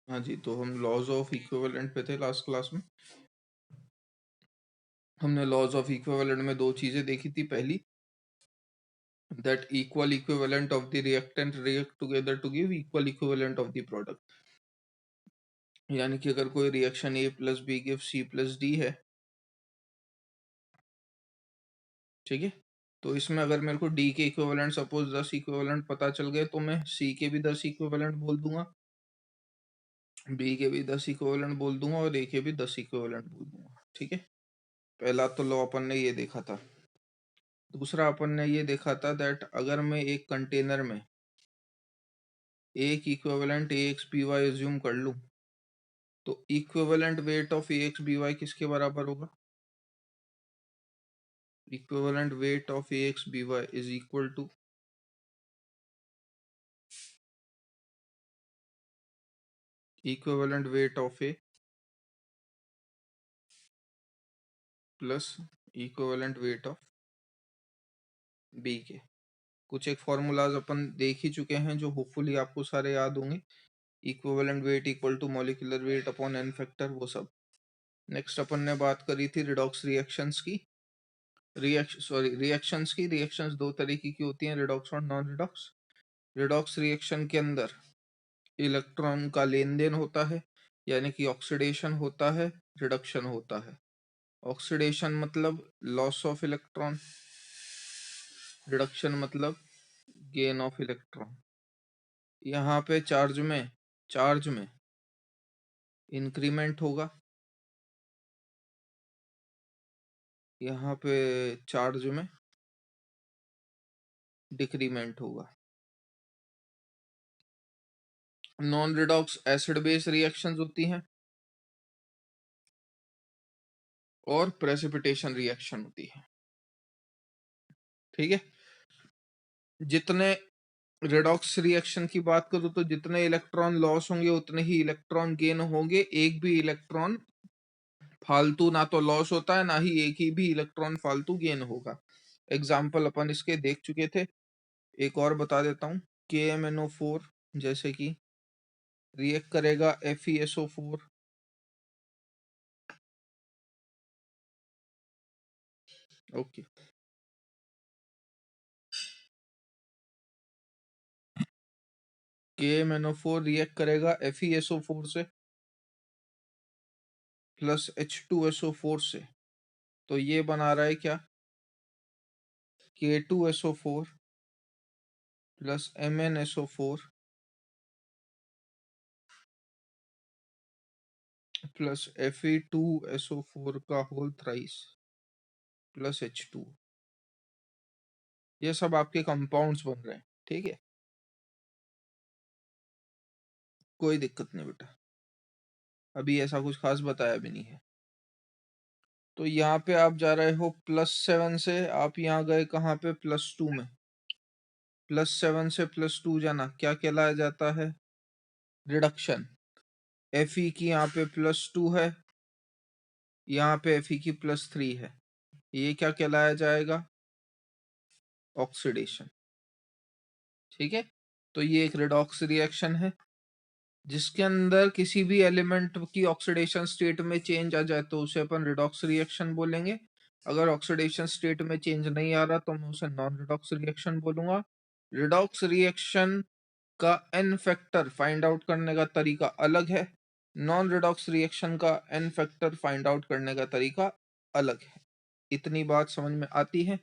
हाँ जी, तो हम लॉज ऑफ इक्विवेलेंट पे थे लास्ट क्लास में। हमने लॉज ऑफ इक्विवेलेंट में दो चीजें देखी थी। पहली, that equal equivalent of the reactant react together to give equal equivalent of the product। यानी कि अगर कोई reaction A plus B give C plus D है, ठीक है, तो इसमें अगर मेरे को D के इक्विवेलेंट सपोज 10 इक्विवेलेंट पता चल गए तो मैं C के भी 10 इक्विवेलेंट बोल दूंगा, B के भी 10 इक्विवेलेंट बोल दूंगा और A के भी 10 इक्विवेलेंट बोल दूंगा। ठीक है, पहला तो लॉ अपन ने ये देखा था। दूसरा अपन ने ये देखा था दैट अगर मैं एक कंटेनर में एक इक्विवेलेंट AX BY एज्यूम कर लूं तो equivalent weight of AX BY किसके बराबर होगा? Equivalent weight of AX BY is equal to equivalent weight of A plus equivalent weight of B के। कुछ एक फॉर्मूलाज अपन देख ही चुके हैं जो होपफुली आपको सारे याद होंगे। Equivalent weight equal to molecular weight upon n factor, वो सब। नेक्स्ट अपन ने बात करी थी रिडॉक्स रिएक्शंस की। रिएक्शंस दो तरीके की होती हैं, रिडॉक्स और नॉन रिडॉक्स। रिडॉक्स रिएक्शन के अंदर इलेक्ट्रॉन का लेन देन होता है, यानी कि ऑक्सीडेशन होता है, रिडक्शन होता है। ऑक्सीडेशन मतलब लॉस ऑफ इलेक्ट्रॉन, रिडक्शन मतलब गेन ऑफ इलेक्ट्रॉन। यहाँ पे चार्ज में इंक्रीमेंट होगा, यहाँ पे चार्ज में डिक्रीमेंट होगा। Non redox acid base reactions होती हैं और प्रेसिपिटेशन रिएक्शन होती है। ठीक है, जितने रेडॉक्स रिएक्शन की बात करूं तो जितने इलेक्ट्रॉन लॉस होंगे उतने ही इलेक्ट्रॉन गेन होंगे। एक भी इलेक्ट्रॉन फालतू ना तो लॉस होता है, ना ही एक ही भी इलेक्ट्रॉन फालतू गेन होगा। एग्जाम्पल अपन इसके देख चुके थे, एक और बता देता हूं। KMnO4 जैसे कि रिएक्ट करेगा FeSO4, ओके, KMnO4 रिएक्ट करेगा FeSO4 से प्लस H2SO4 से, तो ये बना रहा है क्या? K2SO4 plus MnSO4 plus Fe2SO4 का होल थ्राइस प्लस H2। ये सब आपके कंपाउंड्स बन रहे हैं। ठीक है, कोई दिक्कत नहीं बेटा, अभी ऐसा कुछ खास बताया भी नहीं है। तो यहाँ पे आप जा रहे हो +7 से, आप यहाँ गए कहाँ पे? +2 में। +7 से +2 जाना क्या कहलाया जाता है? रिडक्शन। Fe की यहाँ पे +2 है, यहाँ पे Fe की +3 है, ये क्या कहलाया जाएगा? ऑक्सीडेशन। ठीक है, तो ये एक रिडॉक्स रिएक्शन है जिसके अंदर किसी भी एलिमेंट की ऑक्सीडेशन स्टेट में चेंज आ जाए तो उसे अपन रिडॉक्स रिएक्शन बोलेंगे। अगर ऑक्सीडेशन स्टेट में चेंज नहीं आ रहा तो मैं उसे नॉन रिडॉक्स रिएक्शन बोलूंगा। रिडॉक्स रिएक्शन का n फैक्टर फाइंड आउट करने का तरीका अलग है, नॉन रिडॉक्स रिएक्शन का n फैक्टर फाइंड आउट करने का तरीका अलग है। इतनी बात समझ में आती है?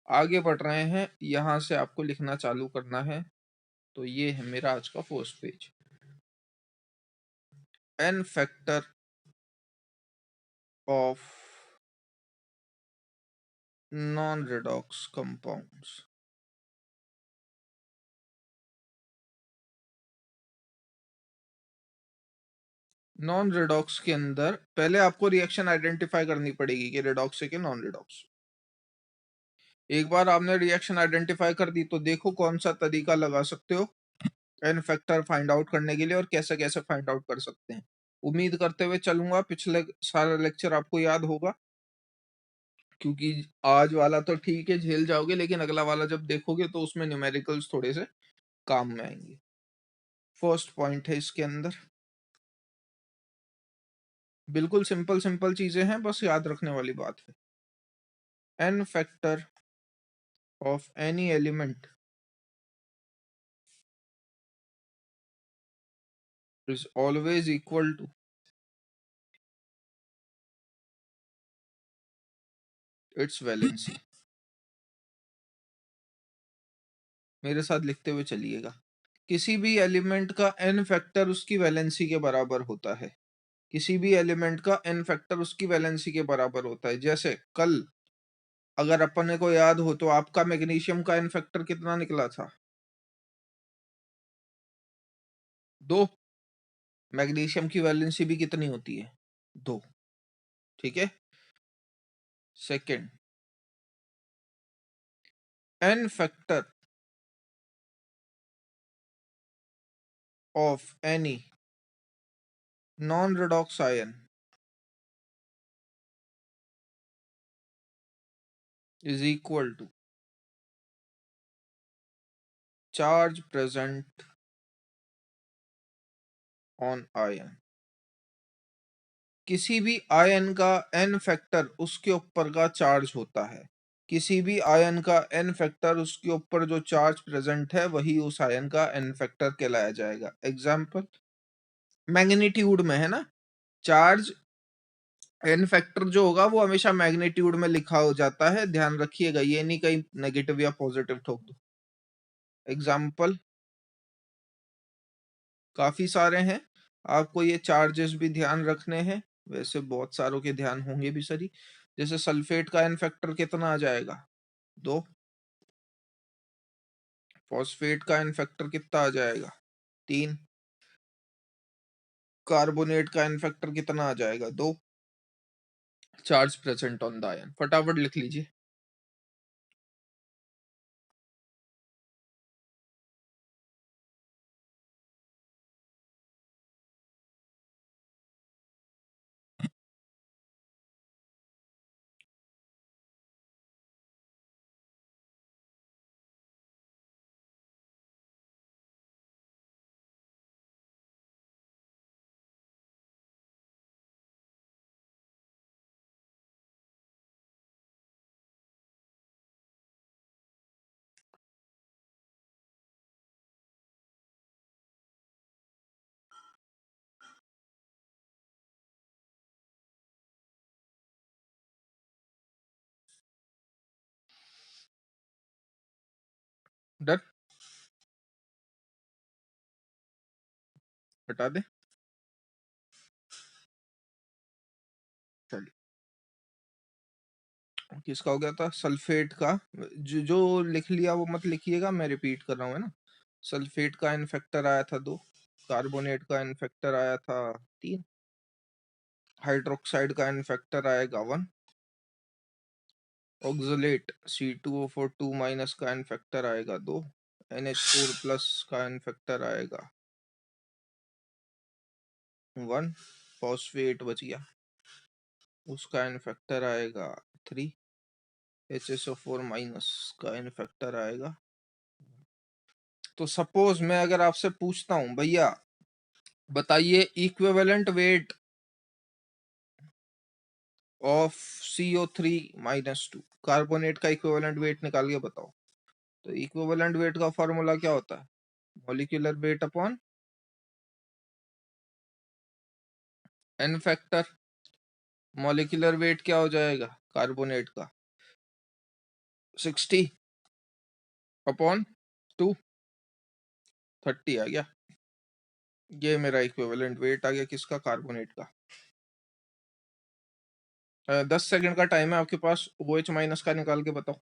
आगे बढ़ रहे हैं, यहां से आपको लिखना चालू करना है। तो ये है मेरा आज का first page. n factor of non-redox compounds। Non redox के अंदर पहले आपको रिएक्शन आइडेंटिफाई करनी पड़ेगी कि रिडॉक्स है कि नॉन रिडॉक्स। एक बार आपने रिएक्शन आइडेंटिफाई कर दी तो देखो कौन सा तरीका लगा सकते हो एन फैक्टर फाइंड आउट करने के लिए और कैसे कैसे फाइंड आउट कर सकते हैं। उम्मीद करते हुए चलूंगा पिछले सारा लेक्चर आपको याद होगा, क्योंकि आज वाला तो ठीक है झेल जाओगे, लेकिन अगला वाला जब देखोगे तो उसमें न्यूमेरिकल्स थोड़े से काम में आएंगे। फर्स्ट पॉइंट है इसके अंदर, बिल्कुल सिंपल सिंपल चीजें हैं, बस याद रखने वाली बात है। n factor of any element is always equal to its valency। मेरे साथ लिखते हुए चलिएगा। किसी भी एलिमेंट का n फैक्टर उसकी वैलेंसी के बराबर होता है। किसी भी एलिमेंट का n फैक्टर उसकी वैलेंसी के बराबर होता है। जैसे कल अगर अपने को याद हो तो आपका मैग्नीशियम का n फैक्टर कितना निकला था? 2। मैग्नीशियम की वैलेंसी भी कितनी होती है? 2। ठीक है। Second, n factor of any non redox ion is equal to charge present on ion। किसी भी आयन का n फैक्टर उसके ऊपर का चार्ज होता है। किसी भी आयन का n फैक्टर उसके ऊपर जो चार्ज प्रेजेंट है वही उस आयन का n फैक्टर कहलाया जाएगा। एग्जाम्पल, मैग्नीट्यूड में है ना, चार्ज n फैक्टर जो होगा वो हमेशा मैग्नीट्यूड में लिखा हो जाता है, ध्यान रखिएगा, ये नहीं कहीं नेगेटिव या पॉजिटिव ठोक दो। एग्जाम्पल काफी सारे हैं, आपको ये चार्जेस भी ध्यान रखने हैं, वैसे बहुत सारों के ध्यान होंगे भी सरी। जैसे सल्फेट का n फैक्टर कितना आ जाएगा? 2। फॉस्फेट का n फैक्टर कितना आ जाएगा? 3। कार्बोनेट का n फैक्टर कितना आ जाएगा? 2। Charge present on the ion, फटाफट लिख लीजिए। डन, हटा दे। चलिए, किसका हो गया था? सल्फेट का। जो लिख लिया वो मत लिखिएगा, मैं रिपीट कर रहा हूँ, है ना। सल्फेट का n फैक्टर आया था 2। कार्बोनेट का n फैक्टर आया था 3। हाइड्रोक्साइड का n फैक्टर आएगा 1। ऑक्सलेट C2O4 माइनस का n फैक्टर आएगा 2। NH4 प्लस का n फैक्टर आएगा 1। फॉस्फेट बच गया, उसका n फैक्टर आएगा 3। HSO4 माइनस का n फैक्टर आएगा। तो सपोज मैं अगर आपसे पूछता हूं भैया बताइए equivalent weight of CO3 minus 2, carbonate का इक्विवेलेंट वेट निकाल के बताओ। तो इक्विवेलेंट वेट का फॉर्मूला क्या होता है? Molecular weight upon n factor. Molecular weight क्या हो जाएगा कार्बोनेट का? 60 अपॉन 2, 30 आ गया। ये मेरा इक्विवेलेंट वेट आ गया, किसका? कार्बोनेट का। 10 सेकंड का टाइम है आपके पास, OH माइनस का निकाल के बताओ।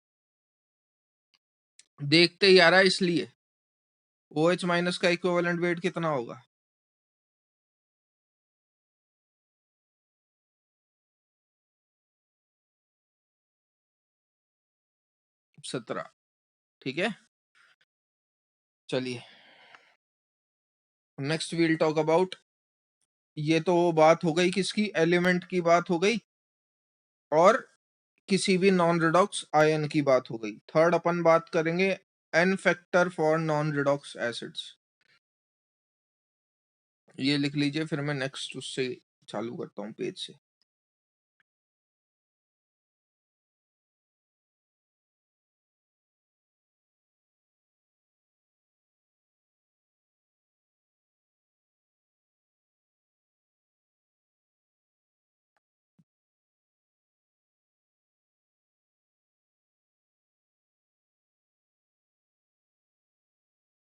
देखते ही आ रहा है इसलिए। OH माइनस का इक्विवेलेंट वेट कितना होगा? 17। ठीक है, चलिए नेक्स्ट वील टॉक अबाउट, ये तो बात हो गई किसकी? एलिमेंट की बात हो गई और किसी भी नॉन रिडॉक्स आयन की बात हो गई। थर्ड अपन बात करेंगे n factor for non redox acids. ये लिख लीजिए, फिर मैं नेक्स्ट उससे चालू करता हूँ पेज से।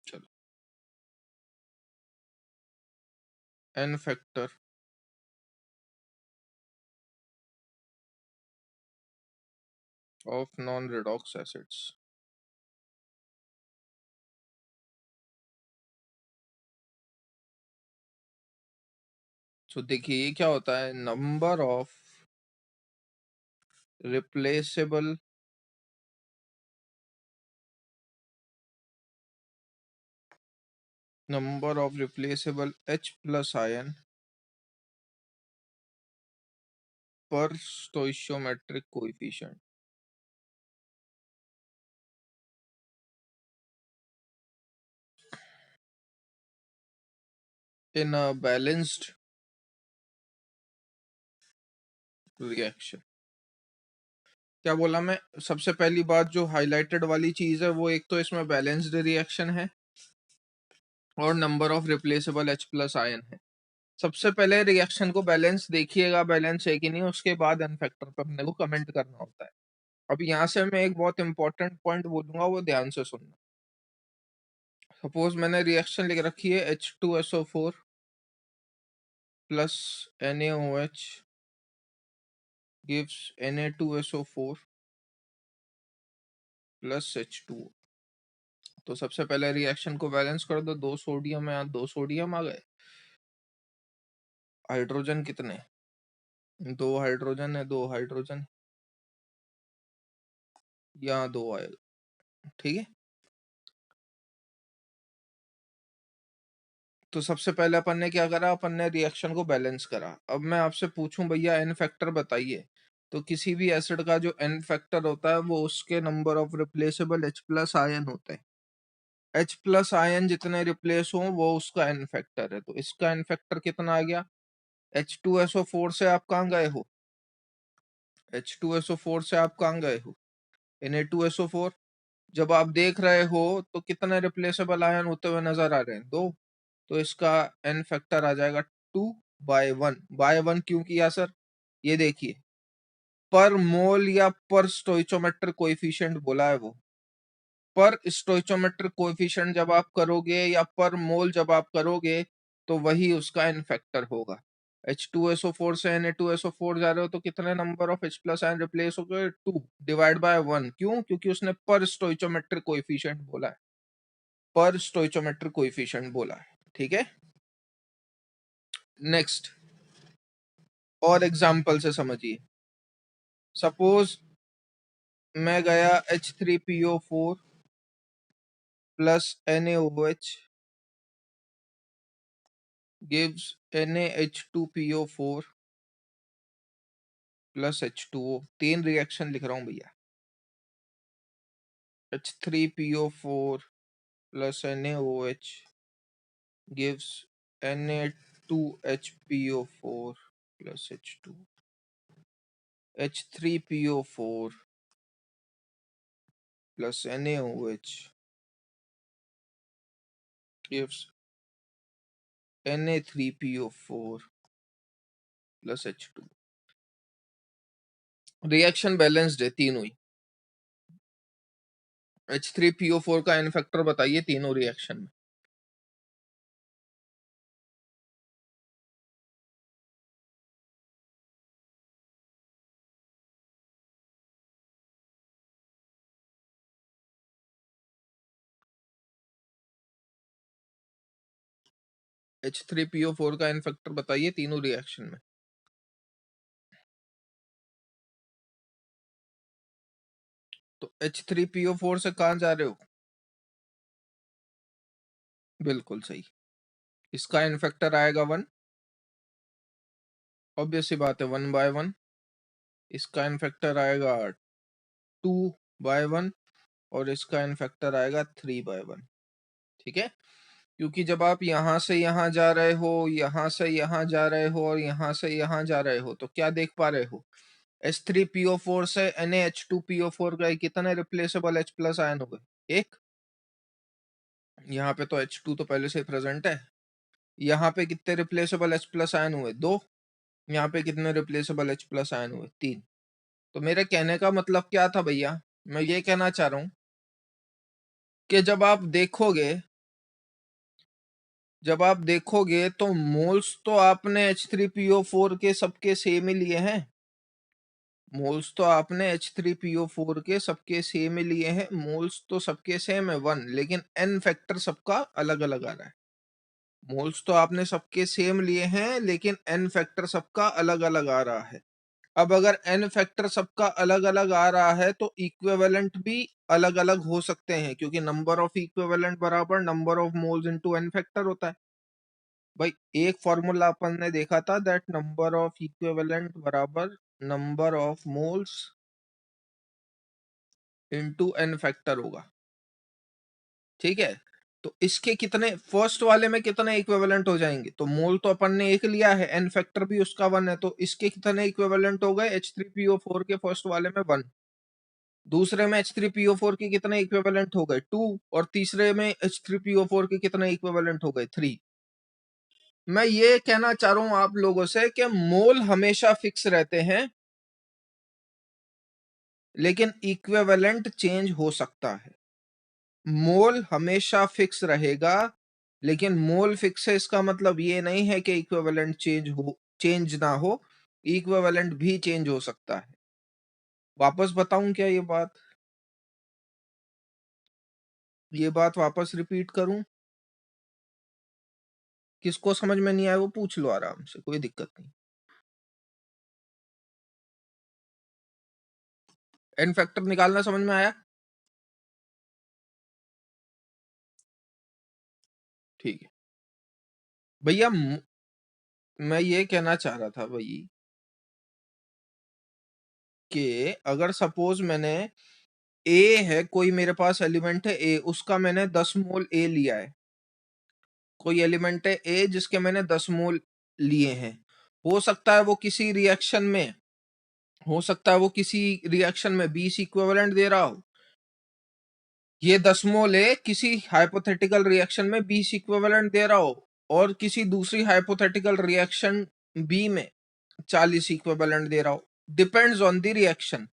चलो, n factor of non redox acids. तो देखिए ये क्या होता है, number of replaceable H plus ion per stoichiometric coefficient in a balanced reaction। क्या बोला मैं, सबसे पहली बात जो हाईलाइटेड वाली चीज है वो, एक तो इसमें बैलेंस्ड रिएक्शन है और number of replaceable H plus ion है। सबसे पहले रिएक्शन को बैलेंस देखिएगा, बैलेंस है कि नहीं, उसके बाद एन फैक्टर पे अपने को कमेंट करना होता है। अब यहाँ से मैं एक बहुत इंपॉर्टेंट पॉइंट बोलूंगा, वो ध्यान से सुनना। सपोज मैंने रिएक्शन लिख रखी है H2SO4 plus NaOH gives Na2SO4 plus H2O। तो सबसे पहले रिएक्शन को बैलेंस कर दो, 2 सोडियम है, 2 सोडियम आ गए। हाइड्रोजन कितने, 2 हाइड्रोजन है, 2 हाइड्रोजन, यहाँ 2 आएगा। ठीक है, तो सबसे पहले अपन ने क्या करा, अपन ने रिएक्शन को बैलेंस करा। अब मैं आपसे पूछूं भैया एन फैक्टर बताइए, तो किसी भी एसिड का जो एन फैक्टर होता है वो उसके number of replaceable H plus ion होते हैं। H प्लस आयन जितने रिप्लेस हो वो उसका एन फैक्टर है। तो इसका एन फैक्टर कितना आ गया, H2SO4 से आप कहाँ गए हो, H2SO4 से आप कहाँ गए हो, Na2SO4। जब आप देख रहे हो तो कितने रिप्लेसेबल आयन होते हुए नजर आ रहे हैं, 2। तो इसका एन फैक्टर आ जाएगा 2/1। बाय 1 क्यों किया सर, ये देखिए पर मोल या पर स्टोइचोमेट्रिक कोएफिशिएंट बोला है वो। पर स्टोइचोमेट्रिक कोएफिशिएंट जब आप करोगे या पर मोल जब आप करोगे तो वही उसका एन फैक्टर होगा। H2SO4 से Na2SO4 जा रहे हो तो कितने number of H plus ion replace हो गए, 2 डिवाइड बाय 1। क्यों, क्योंकि उसने पर स्टोइचोमेट्रिक कोएफिशिएंट बोला है, पर स्टोइचोमेट्रिक कोएफिशिएंट बोला है। ठीक है, नेक्स्ट और एग्जांपल से समझिए। सपोज मैं गया H3PO4 plus NaOH gives NaH2PO4 plus H2O। 3 reaction लिख रहा हूं भैया, H3PO4 plus NaOH gives Na2HPO4 plus H2। H3PO4 plus NaOH gives Na3PO4 plus H2। Reaction balanced है तीनों ही। H3PO4 का एन फैक्टर बताइए तीनों रिएक्शन में। H3PO4 का एन फैक्टर बताइए तीनों रिएक्शन में। तो H3PO4 से कहां जा रहे हो, बिल्कुल सही, इसका एन फैक्टर आएगा 1। ऑब्वियस सी बात है, 1/1। इसका एन फैक्टर आएगा 2/1 और इसका एन फैक्टर आएगा 3/1। ठीक है, क्योंकि जब आप यहाँ से यहाँ जा रहे हो, यहाँ से यहाँ जा रहे हो और यहाँ से यहाँ जा रहे हो, तो क्या देख पा रहे हो? H3PO4 से NaH2PO4 गए, कितने रिप्लेसेबल H प्लस आयन हो गए? एक। यहाँ पे तो H2 तो पहले से प्रेजेंट है। यहाँ पे कितने रिप्लेसेबल H प्लस आयन हुए? दो। यहाँ पे कितने रिप्लेसेबल H प्लस आयन हुए? तीन। तो मेरे कहने का मतलब क्या था भैया? मैं ये कहना चाह रहा हूं कि जब आप देखोगे तो मोल्स तो आपने H3PO4 के सबके सेम ही लिए हैं। मोल्स तो आपने H3PO4 के सबके सेम ही लिए हैं। मोल्स तो सबके सेम है 1, लेकिन n फैक्टर सबका अलग अलग आ रहा है। मोल्स तो आपने सबके सेम लिए हैं, लेकिन n फैक्टर सबका अलग अलग आ रहा है। अब अगर n फैक्टर सबका अलग अलग आ रहा है तो इक्विवेलेंट भी अलग अलग हो सकते हैं, क्योंकि नंबर ऑफ इक्विवेलेंट बराबर number of moles into n factor होता है। भाई एक फॉर्मूला अपन ने देखा था, दैट नंबर ऑफ इक्विवेलेंट बराबर number of moles into n factor होगा। ठीक है, तो इसके कितने, फर्स्ट वाले में कितने इक्विवेलेंट हो जाएंगे? तो मोल तो अपन ने एक लिया है, n फैक्टर भी उसका 1 है, तो इसके कितने इक्विवेलेंट हो गए? H3PO4 के फर्स्ट वाले में 1, दूसरे में H3PO4 के कितने इक्विवेलेंट हो गए? 2, और तीसरे में H3PO4 के कितने इक्विवेलेंट हो गए? 3। मैं ये कहना चाह रहा हूं आप लोगों से कि मोल हमेशा फिक्स रहते हैं, लेकिन इक्विवेलेंट चेंज हो सकता है। मोल हमेशा फिक्स रहेगा, लेकिन मोल फिक्स है इसका मतलब ये नहीं है कि इक्विवेलेंट चेंज ना हो। इक्विवेलेंट भी चेंज हो सकता है। वापस बताऊं क्या ये बात वापस रिपीट करूं? किसको समझ में नहीं आया वो पूछ लो आराम से, कोई दिक्कत नहीं। एन फैक्टर निकालना समझ में आया? ठीक है भैया, मैं ये कहना चाह रहा था भाई कि अगर सपोज मैंने ए है, कोई मेरे पास एलिमेंट है ए, उसका मैंने 10 मोल ए लिया है। कोई एलिमेंट है ए जिसके मैंने 10 मोल लिए हैं। हो सकता है वो किसी रिएक्शन में हो सकता है वो किसी रिएक्शन में 20 इक्विवेलेंट दे रहा हो। ये 10 मोल ए किसी हाइपोथेटिकल रिएक्शन में 20 इक्विवेलेंट दे रहा हो, और किसी दूसरी हाइपोथेटिकल रिएक्शन बी में 40 इक्विवेलेंट दे रहा हो। Depends on the reaction.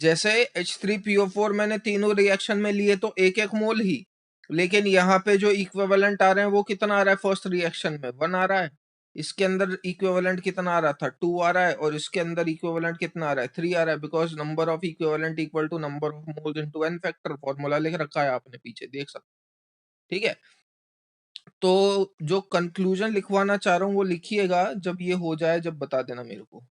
जैसे H3PO4 मैंने तीनों रिएक्शन में लिए तो एक एक मोल ही, लेकिन यहाँ पे जो इक्विवेलेंट आ रहे हैं वो कितना आ रहा है? फर्स्ट रिएक्शन में 1 आ रहा है, इसके अंदर इक्विवेलेंट कितना आ रहा था? 2 आ रहा है, और इसके अंदर इक्विवेलेंट कितना आ रहा है? 3 आ रहा है, because number of equivalent equal to number of moles into n factor. Formula लिख रखा है आपने, पीछे देख सकते। ठीक है, तो जो कंक्लूजन लिखवाना चाह रहा हूँ वो लिखिएगा, जब ये हो जाए जब बता देना मेरे को।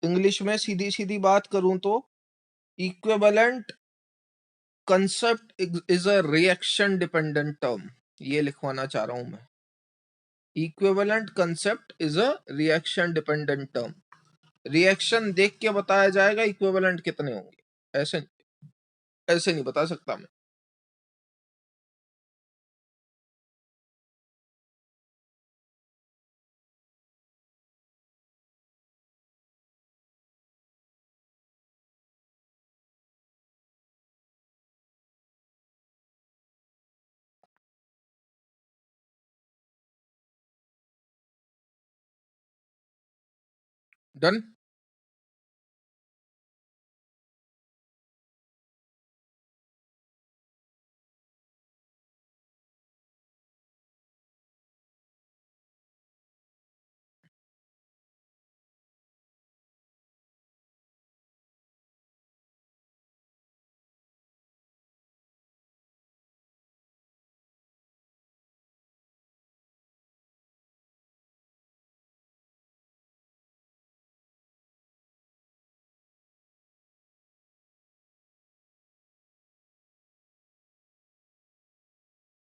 इंग्लिश में सीधी सीधी बात करूं तो equivalent concept is a reaction dependent term, ये लिखवाना चाह रहा हूं मैं। Equivalent concept is a reaction dependent term. Reaction देख के बताया जाएगा इक्विवेलेंट कितने होंगे, ऐसे नहीं बता सकता मैं। डन।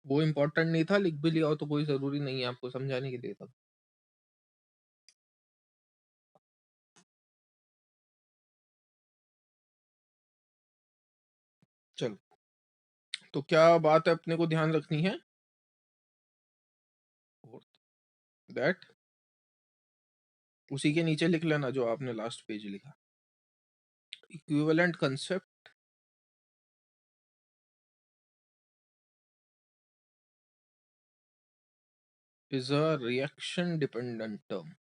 वो इम्पोर्टेंट नहीं था, लिख भी लिया हो तो कोई जरूरी नहीं है आपको समझाने के लिए। तब चलो। तो क्या बात है अपने को ध्यान रखनी है? दैट उसी के नीचे लिख लेना जो आपने लास्ट पेज लिखा। Equivalent concept is a reaction dependent term.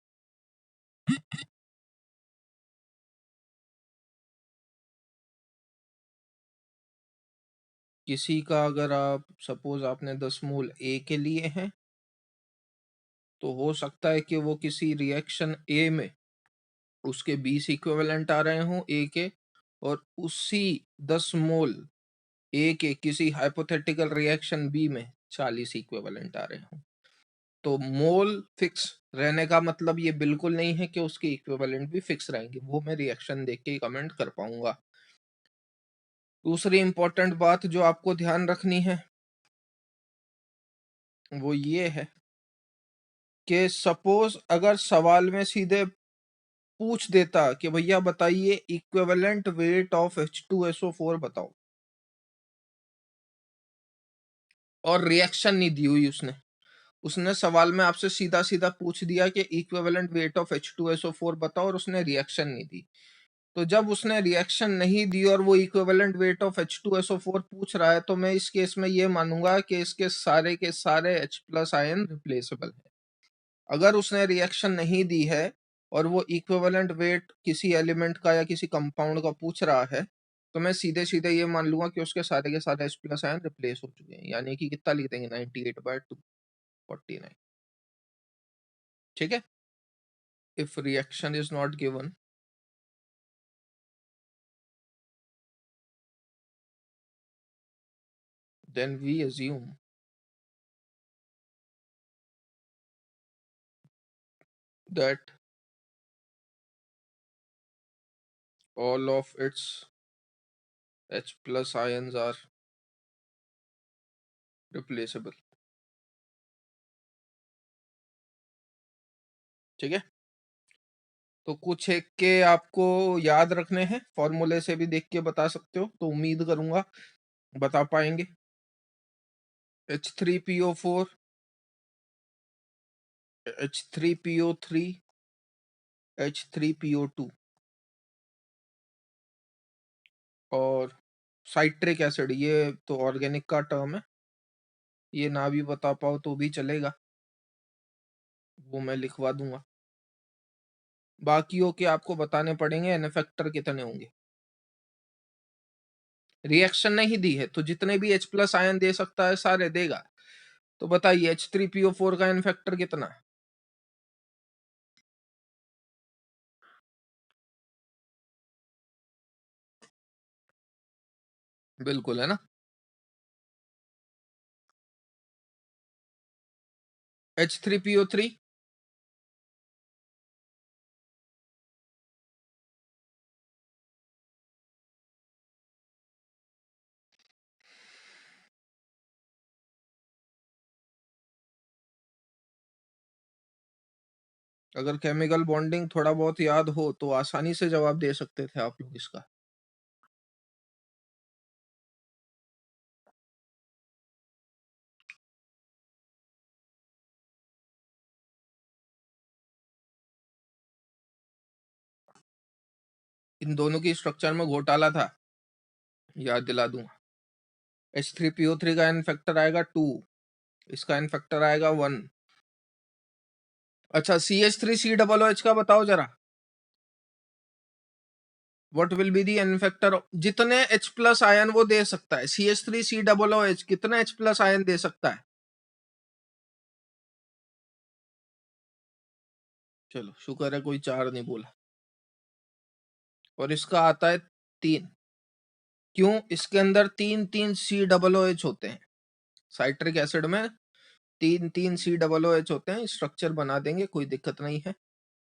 किसी का अगर आप सपोज आपने 10 मोल ए के लिए हैं, तो हो सकता है कि वो किसी रिएक्शन ए में उसके 20 इक्विवेलेंट आ रहे हों ए के, और उसी 10 मोल ए के किसी हाइपोथेटिकल रिएक्शन बी में 40 इक्विवेलेंट आ रहे हों। तो मोल फिक्स रहने का मतलब ये बिल्कुल नहीं है कि उसके इक्विवेलेंट भी फिक्स रहेंगे, वो मैं रिएक्शन देख के ही कमेंट कर पाऊंगा। दूसरी इंपॉर्टेंट बात जो आपको ध्यान रखनी है वो ये है कि सपोज अगर सवाल में सीधे पूछ देता कि भैया बताइए इक्विवेलेंट वेट ऑफ H2SO4 बताओ, और रिएक्शन नहीं दी हुई उसने उसने सवाल में आपसे सीधा सीधा पूछ दिया कि इक्विवेलेंट वेट ऑफ H2SO4 बताओ, और उसने रिएक्शन नहीं दी। तो जब उसने रिएक्शन नहीं दी और वो इक्विवेलेंट वेट ऑफ H2SO4 पूछ रहा है, तो मैं इस केस में ये मानूंगा कि इसके सारे के सारे H+ आयन रिप्लेसेबल है। अगर उसने रिएक्शन नहीं दी है और वो इक्विवेलेंट वेट किसी एलिमेंट का या किसी कंपाउंड का पूछ रहा है, तो मैं सीधे सीधे ये मान लूंगा कि उसके सारे के सारे H+ आयन रिप्लेस हो चुके हैं, यानी कि कितना लिख देंगे 98/249। ठीक है। If reaction is not given, then we assume that all of its H+ ions are replaceable। ठीक है। तो कुछ एक के आपको याद रखने हैं, फॉर्मूले से भी देख के बता सकते हो, तो उम्मीद करूंगा बता पाएंगे। H3PO4, H3PO3, H3PO2 और साइट्रिक एसिड, ये तो ऑर्गेनिक का टर्म है, ये ना भी बता पाओ तो भी चलेगा, वो मैं लिखवा दूंगा। बाकियों के आपको बताने पड़ेंगे एन फैक्टर कितने होंगे। रिएक्शन नहीं दी है तो जितने भी H+ आयन दे सकता है सारे देगा। तो बताइए H3PO4 का एन फैक्टर कितना है? बिल्कुल है ना। H3PO3 अगर केमिकल बॉन्डिंग थोड़ा बहुत याद हो तो आसानी से जवाब दे सकते थे आप लोग इसका। इन दोनों की स्ट्रक्चर में घोटाला था, याद दिला दूंगा। H3PO3 का एन फैक्टर आएगा 2, इसका एन फैक्टर आएगा 1। अच्छा CH3COOH का बताओ जरा, what will be the N factor? जितने H+ आयन वो दे सकता है, CH3COOH कितने H+ आयन दे सकता है? चलो शुक्र है कोई 4 नहीं बोला। और इसका आता है 3। क्यों? इसके अंदर 3 COOH होते हैं, साइट्रिक एसिड में 3 COOH होते हैं। स्ट्रक्चर बना देंगे, कोई दिक्कत नहीं है,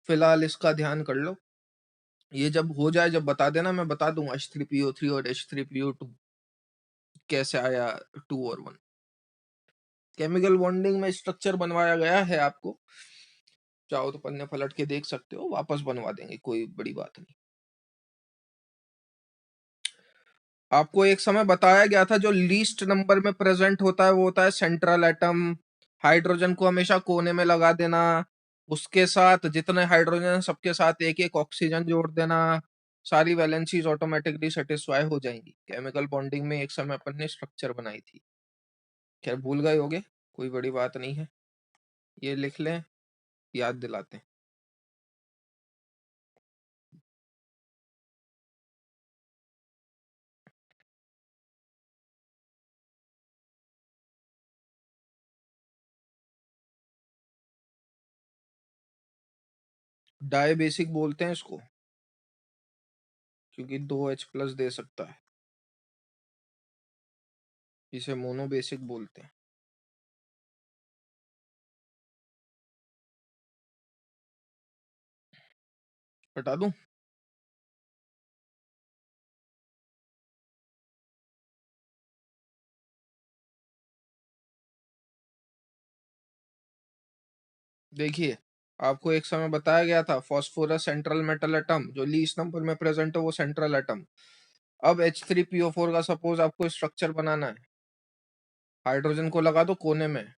फिलहाल इसका ध्यान कर लो। ये जब हो जाए जब बता देना, मैं बता दूंगा H3PO3 और H3PO2 कैसे आया 2 और 1। केमिकल बॉन्डिंग में स्ट्रक्चर बनवाया गया है, आपको चाहो तो पन्ने पलट के देख सकते हो, वापस बनवा देंगे, कोई बड़ी बात नहीं। आपको एक समय बताया गया था जो लीस्ट नंबर में प्रेजेंट होता है वो होता है सेंट्रल एटम। हाइड्रोजन को हमेशा कोने में लगा देना, उसके साथ जितने हाइड्रोजन हैं, सबके साथ एक एक ऑक्सीजन जोड़ देना, सारी वैलेंसीज ऑटोमेटिकली सेटिस्फाई हो जाएंगी। केमिकल बॉन्डिंग में एक समय अपन ने स्ट्रक्चर बनाई थी। खैर भूल गए होगे, कोई बड़ी बात नहीं है, ये लिख लें, याद दिलाते हैं। डाई बेसिक बोलते हैं इसको, क्योंकि 2H+ दे सकता है। इसे मोनो बेसिक बोलते हैं। हटा दूं? देखिए, आपको एक समय बताया गया था फॉस्फोरस सेंट्रल मेटल एटम, जो लीस्ट नंबर में प्रेजेंट है वो सेंट्रल एटम। अब H3PO4 का सपोज आपको स्ट्रक्चर बनाना है, हाइड्रोजन को लगा दो कोने में,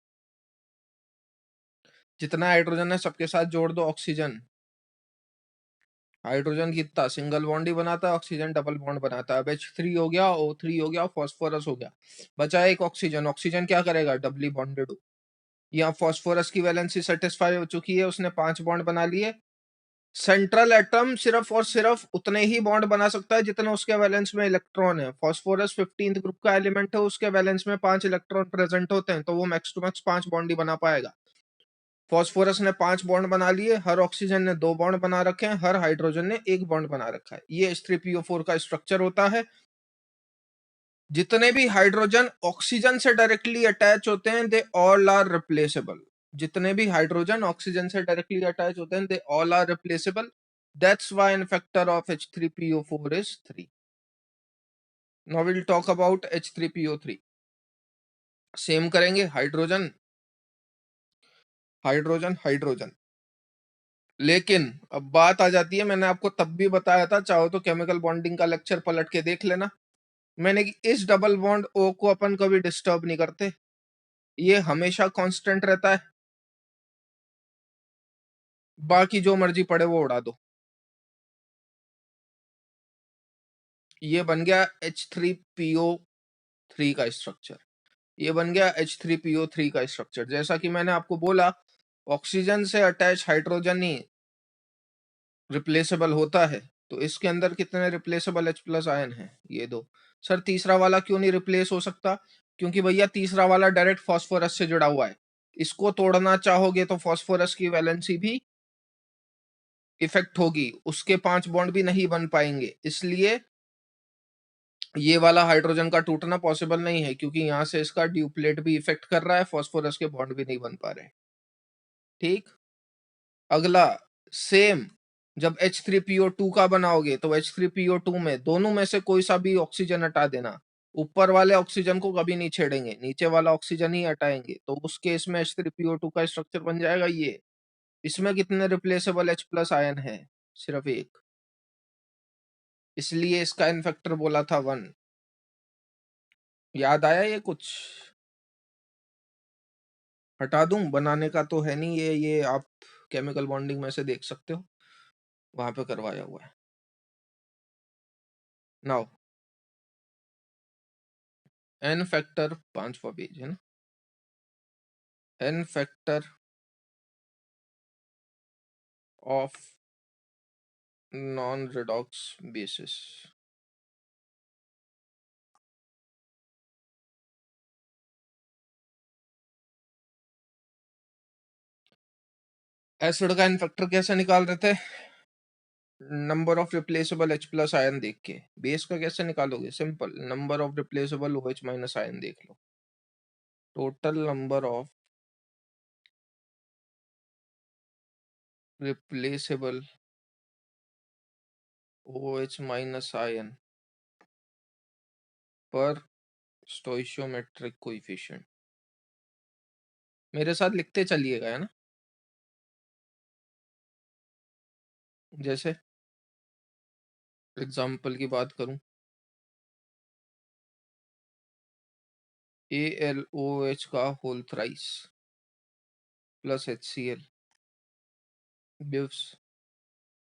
जितना हाइड्रोजन है सबके साथ जोड़ दो ऑक्सीजन। हाइड्रोजन कितना सिंगल बॉन्ड ही बनाता है, ऑक्सीजन डबल बॉन्ड बनाता है। अब H3 हो गया, O3 हो गया, फॉस्फोरस हो गया, बचा एक ऑक्सीजन। ऑक्सीजन क्या करेगा? डबली बॉन्डेड हो। यहाँ फॉस्फोरस की वैलेंसी सेटिस्फाई हो चुकी है, उसने 5 बॉन्ड बना लिए। सेंट्रल एटम सिर्फ और सिर्फ उतने ही बॉन्ड बना सकता है जितने उसके वैलेंस में इलेक्ट्रॉन है। फॉस्फोरस 15th ग्रुप का एलिमेंट है, उसके वैलेंस में 5 इलेक्ट्रॉन प्रेजेंट होते हैं, तो वो मैक्स टू मैक्स 5 बॉन्ड ही बना पाएगा। फॉस्फोरस ने 5 बॉन्ड बना लिए, हर ऑक्सीजन ने 2 बॉन्ड बना रखे हैं, हर हाइड्रोजन ने 1 बॉन्ड बना रखा है। ये H3PO4 का स्ट्रक्चर होता है। जितने भी हाइड्रोजन ऑक्सीजन से डायरेक्टली अटैच होते हैं, दे ऑल आर रिप्लेसेबल। जितने भी हाइड्रोजन ऑक्सीजन से डायरेक्टली अटैच होते हैं, they all are replaceable. That's why N factor of H3PO4 is 3. Now we'll talk about H3PO3. Same करेंगे, हाइड्रोजन हाइड्रोजन हाइड्रोजन। लेकिन अब बात आ जाती है, मैंने आपको तब भी बताया था, चाहो तो केमिकल बॉन्डिंग का लेक्चर पलट के देख लेना, मैंने कि इस डबल बॉन्ड O को अपन कभी डिस्टर्ब नहीं करते, ये हमेशा कांस्टेंट रहता है, बाकी जो मर्जी पड़े वो उड़ा दो। ये बन गया H3PO3 का स्ट्रक्चर, ये बन गया H3PO3 का स्ट्रक्चर। जैसा कि मैंने आपको बोला, ऑक्सीजन से अटैच हाइड्रोजन ही रिप्लेसेबल होता है, तो इसके अंदर कितने रिप्लेसेबल H+ आयन हैं? ये 2। सर तीसरा वाला क्यों नहीं रिप्लेस हो सकता? क्योंकि भैया तीसरा वाला डायरेक्ट फॉस्फोरस से जुड़ा हुआ है, इसको तोड़ना चाहोगे तो फॉस्फोरस की वैलेंसी भी इफेक्ट होगी, उसके 5 बॉन्ड भी नहीं बन पाएंगे, इसलिए ये वाला हाइड्रोजन का टूटना पॉसिबल नहीं है, क्योंकि यहाँ से इसका ड्यूप्लेट भी इफेक्ट कर रहा है, फॉस्फोरस के बॉन्ड भी नहीं बन पा रहे। ठीक, अगला सेम, जब H3PO2 का बनाओगे तो H3PO2 में दोनों में से कोई सा भी ऑक्सीजन हटा देना, ऊपर वाले ऑक्सीजन को कभी नहीं छेड़ेंगे, नीचे वाला ऑक्सीजन ही हटाएंगे, तो उस केस में H3PO2 का स्ट्रक्चर बन जाएगा ये। इसमें कितने रिप्लेसेबल H+ आयन है? सिर्फ एक, इसलिए इसका इनफेक्टर बोला था 1। याद आया ये कुछ? हटा दूं? बनाने का तो है नहीं, ये आप केमिकल बॉन्डिंग में से देख सकते हो, वहां पे करवाया हुआ है। नाउ एन फैक्टर 5वां पेज है ना, n factor of non redox basis. Acid का इनफैक्टर कैसे निकाल रहे थे? Number of replaceable H+ ion देख के। बेस का कैसे निकालोगे? Simple, number of replaceable OH- ion देख लो, total number of replaceable OH- ion पर स्टोइशियोमेट्रिक कोएफिशिएंट। मेरे साथ लिखते चलिएगा, है ना? जैसे एग्जाम्पल की बात करूं, ALOH का whole thrice plus HCl gives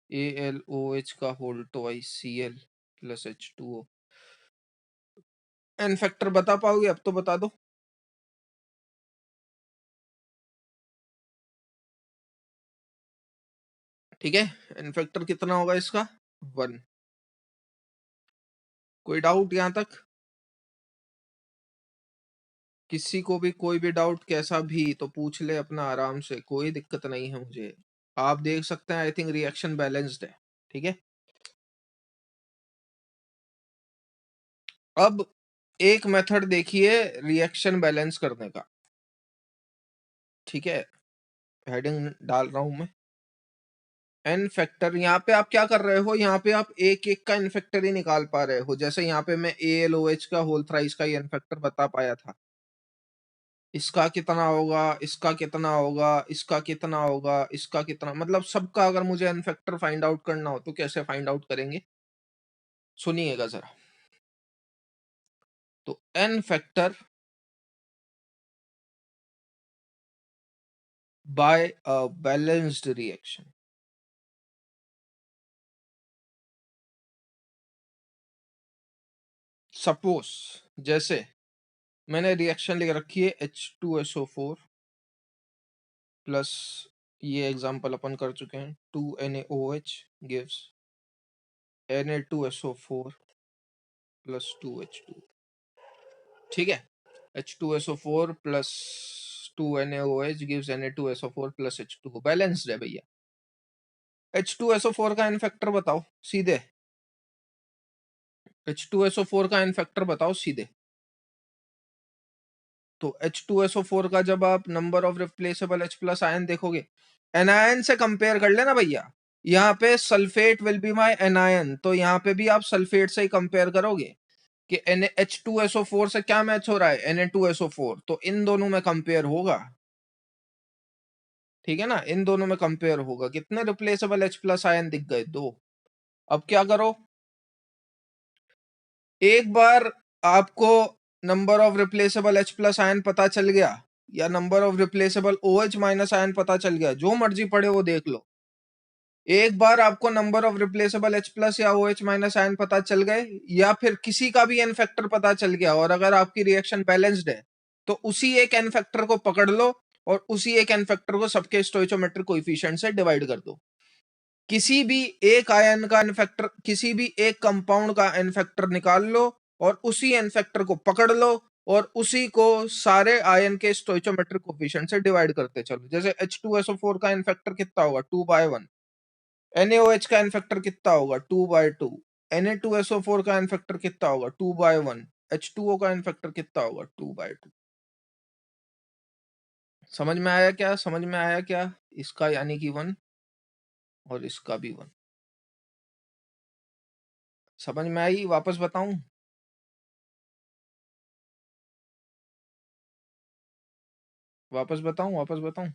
ALOH का whole twice Cl plus H2O। N factor बता पाओगे? अब तो बता दो। ठीक है, एन फैक्टर कितना होगा इसका? 1। कोई डाउट यहां तक? किसी को भी कोई भी डाउट कैसा भी तो पूछ ले अपना आराम से, कोई दिक्कत नहीं है मुझे। आप देख सकते हैं, आई थिंक रिएक्शन बैलेंस्ड है। ठीक है, अब एक मेथड देखिए रिएक्शन बैलेंस करने का। ठीक है, हेडिंग डाल रहा हूं मैं, एन फैक्टर। यहाँ पे आप क्या कर रहे हो, यहाँ पे आप एक एक का एन फैक्टर ही निकाल पा रहे हो। जैसे यहाँ पे मैं ALOH का होल थ्राइस का एन फैक्टर बता पाया था। इसका कितना होगा, इसका कितना होगा, इसका कितना होगा, इसका कितना, मतलब सबका अगर मुझे एन फैक्टर फाइंड आउट करना हो तो कैसे फाइंड आउट करेंगे, सुनिएगा जरा। तो N factor by a balanced reaction. Suppose जैसे मैंने रिएक्शन लिख रखी है H2SO4 प्लस, ये एग्जांपल अपन कर चुके हैं, 2NaOH gives Na2SO4 plus 2H2। ठीक है, H2SO4 plus 2NaOH gives Na2SO4 plus H2O, balanced है भैया। H2SO4 का एन फैक्टर बताओ सीधे, H2SO4 का एन फैक्टर बताओ सीधे। तो H2SO4 का जब आप number of replaceable H plus ion देखोगे, एनायन से कंपेयर कर लेना भैया। यहाँ पे sulphate will be my anion, तो यहाँ पे भी आप सल्फेट से ही कंपेयर करोगे कि H2SO4 से क्या मैच हो रहा है, Na2SO4, तो इन दोनों में कंपेयर होगा। ठीक है ना, इन दोनों में कंपेयर होगा। कितने रिप्लेसेबल H प्लस आयन दिख गए? 2। अब क्या करो, एक बार आपको number of replaceable H plus ion पता चल गया या number of replaceable OH minus ion पता चल गया, जो मर्जी पढ़े वो देख लो। एक बार आपको number of replaceable H plus या OH माइनस आयन पता चल गए, या फिर किसी का भी एन फैक्टर पता चल गया, और अगर आपकी रिएक्शन बैलेंस्ड है तो उसी एक एन फैक्टर को पकड़ लो और उसी एक एन फैक्टर को सबके स्टोइचोमेट्रिक कोएफिशिएंट से डिवाइड कर दो। किसी भी एक आयन का एन फैक्टर, किसी भी एक कंपाउंड का एन फैक्टर निकाल लो और उसी एन फैक्टर को पकड़ लो और उसी को सारे आयन के स्टोइचोमेट्रिक कोएफिशिएंट से डिवाइड करते चलो। जैसे H2SO4 का एन फैक्टर कितना होगा? 2/1। NaOH का एन फैक्टर कितना होगा? 2/2। Na2SO4 का एन फैक्टर कितना होगा? 2/1। H2O का एन फैक्टर कितना होगा? 2/2। समझ में आया क्या? समझ में आया क्या? इसका यानी कि 1 और इसका भी 1। समझ में आई? वापस बताऊं? वापस बताऊं? वापस बताऊं?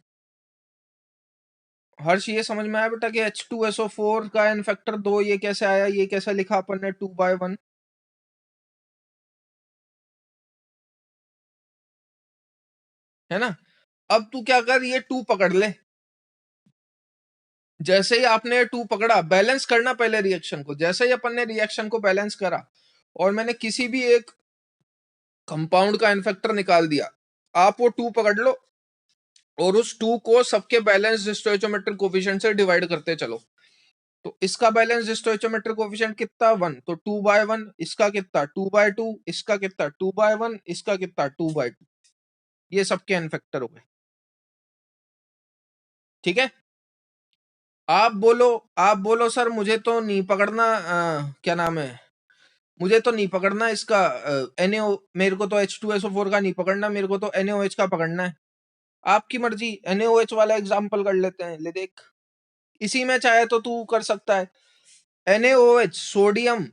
हर्ष ये समझ में आया बेटा कि H2SO4 का एन फैक्टर 2 ये कैसे आया, ये कैसे लिखा अपन ने 2/1? है ना। अब तू क्या कर, ये 2 पकड़ ले। जैसे ही आपने 2 पकड़ा, बैलेंस करना पहले रिएक्शन को। जैसे ही अपन ने रिएक्शन को बैलेंस करा और मैंने किसी भी एक कंपाउंड का एन फैक्टर निकाल दिया, आप वो 2 पकड़ लो और उस 2 को सबके बैलेंस स्टोइचोमेट्रिक कोएफिशिएंट से डिवाइड करते चलो। तो इसका बैलेंस स्टोइचोमेट्रिक कोएफिशिएंट कितना? 1, तो 2/1। इसका कितना? 2/2। इसका कितना? 2/1। इसका कितना? 2/2। ये सबके एन फैक्टर हो गए। ठीक है, आप बोलो सर मुझे तो नहीं पकड़ना, क्या नाम है, मुझे तो नहीं पकड़ना इसका NaO, मेरे को तो H2SO4 का नहीं पकड़ना, मेरे को तो NaOH का पकड़ना है। आपकी मर्जी, NaOH वाला एग्जांपल कर लेते हैं, ले देख। इसी में चाहे तो तू कर सकता है। NaOH सोडियम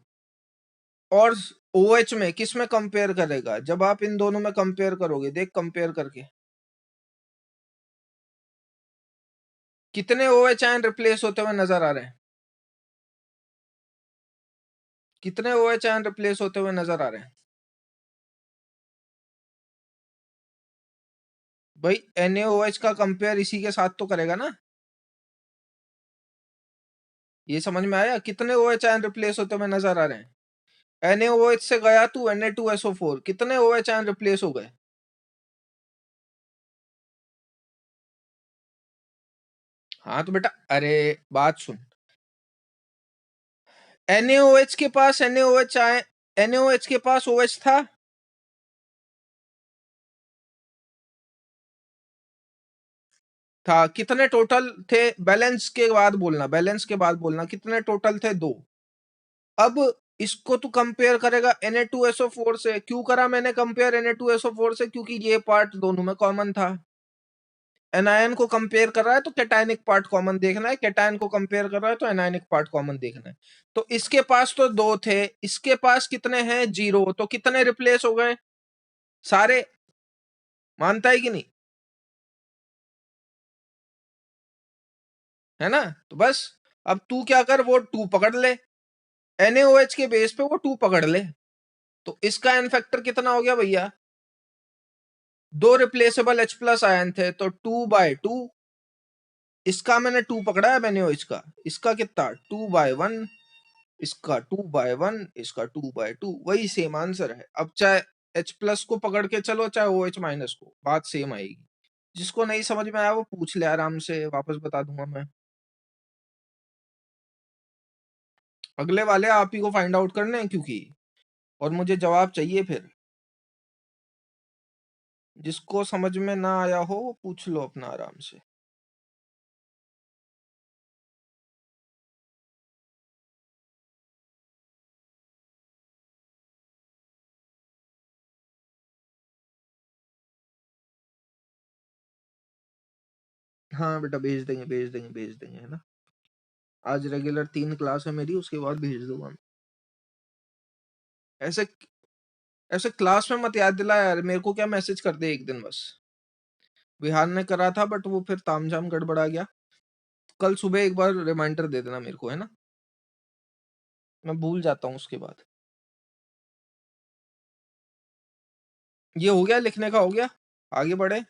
और OH में किस में कंपेयर करेगा? जब आप इन दोनों में कंपेयर करोगे, देख कंपेयर करके कितने OH आयन रिप्लेस होते हुए नजर आ रहे हैं? कितने OH आयन रिप्लेस होते हुए नजर आ रहे हैं? भाई NaOH का कंपेयर इसी के साथ तो करेगा ना। ये समझ में आया? कितने OH आयन रिप्लेस होते हुए नजर आ रहे हैं? NaOH से गया तू Na2SO4, कितने OH आयन रिप्लेस हो गए? हाँ तो बेटा अरे बात सुन, NaOH के पास NaOH आए, NaOH के पास OH था कितने टोटल थे? बैलेंस के बाद बोलना, बैलेंस के बाद बोलना, कितने टोटल थे? 2। अब इसको तू कंपेयर करेगा Na2SO4 से। क्यों करा मैंने कंपेयर Na2SO4 से? क्योंकि ये पार्ट दोनों में कॉमन था। एनायन को कंपेयर कर रहा है तो कैटायनिक पार्ट कॉमन देखना है, कैटायन को कंपेयर कर रहा है तो एनायनिक पार्ट कॉमन देखना है। तो इसके पास तो 2 थे, इसके पास कितने हैं? 0। तो कितने रिप्लेस हो गए? सारे। मानता है कि नहीं? है ना? तो बस अब तू क्या कर, वो 2 पकड़ ले, NaOH के बेस पे वो 2 पकड़ ले। तो इसका एन फैक्टर कितना हो गया भैया? 2 रिप्लेसेबल H+ आयन थे तो 2/2। इसका मैंने 2 पकड़ा है NaOH का, इसका कितना? 2/1, इसका 2/1, इसका 2/2, वही सेम आंसर है। अब चाहे H+ को पकड़ के चलो चाहे OH- को, बात सेम आएगी। जिसको नहीं समझ में आया वो पूछ ले आराम से, वापस बता दूंगा मैं। अगले वाले आप ही को फाइंड आउट करने हैं क्योंकि, और मुझे जवाब चाहिए फिर। जिसको समझ में ना आया हो वो पूछ लो अपना आराम से। हाँ बेटा भेज देंगे, भेज देंगे, भेज देंगे, है ना। आज रेगुलर 3 क्लास है मेरी, उसके बाद भेज दूंगा मैं। ऐसे ऐसे क्लास में मत याद दिला यार मेरे को, क्या मैसेज कर दे एक दिन बस। बिहार ने करा था बट वो फिर तामझाम गड़बड़ा गया। कल सुबह एक बार रिमाइंडर दे देना मेरे को, है ना। मैं भूल जाता हूँ उसके बाद। ये हो गया, लिखने का हो गया, आगे बढ़े।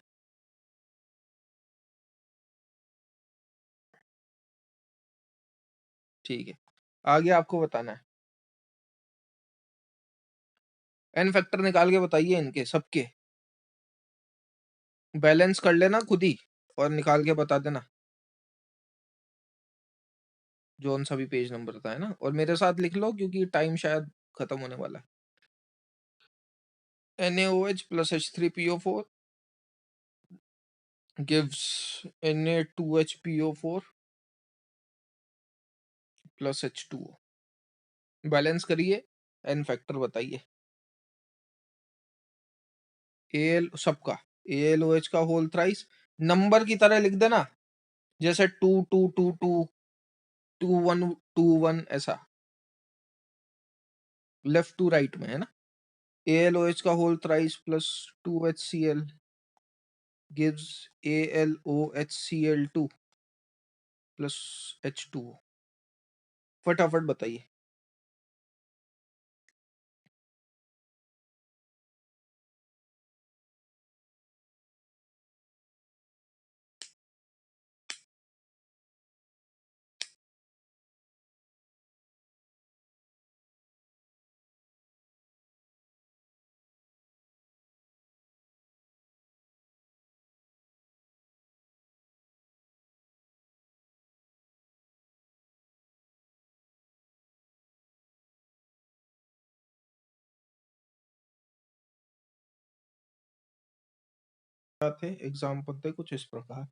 ठीक है, आगे आपको बताना है। एन फैक्टर निकाल के बताइए इनके सबके, बैलेंस कर लेना खुद ही और निकाल के बता देना जोन सा भी पेज नंबर था, है ना। और मेरे साथ लिख लो क्योंकि टाइम शायद खत्म होने वाला है। NaOH plus H3PO4 gives Na2HPO4 plus H2O। Balance करिए, एन फैक्टर बताइए। एल सबका, AlOH का होल थ्राइस नंबर की तरह लिख देना, जैसे 2 2 2 2 2 1 2 1 ऐसा, लेफ्ट टू राइट में, है ना। AlOH का whole thrice plus 2HCl gives AlOHCl2 plus H2O। फटाफट बताइए। थे एग्जाम्पल थे कुछ इस प्रकार,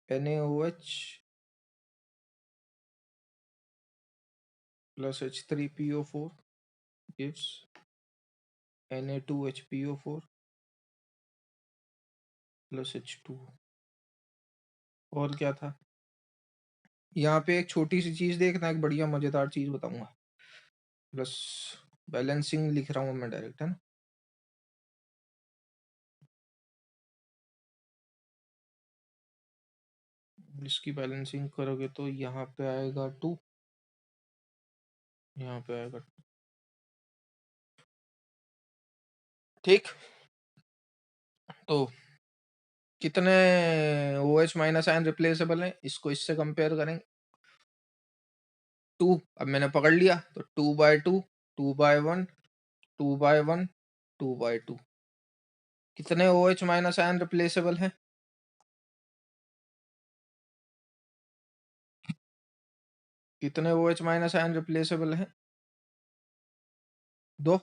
NaOH plus H3PO4 gives Na2HPO4 plus H2O। और क्या था? यहाँ पे एक छोटी सी चीज देखना, एक बढ़िया मजेदार चीज बताऊंगा। प्लस बैलेंसिंग लिख रहा हूँ मैं डायरेक्ट, है ना। इसकी बैलेंसिंग करोगे तो यहाँ पे आएगा 2, यहाँ पे आएगा 2। ठीक, तो कितने OH माइनस आयन रिप्लेसेबल हैं, इसको इससे कंपेयर करेंगे। 2, अब मैंने पकड़ लिया तो 2/2, 2/1, 2/1, 2/2। कितने OH माइनस आयन रिप्लेसेबल हैं? कितने OH माइनस आयन रिप्लेसेबल हैं? 2।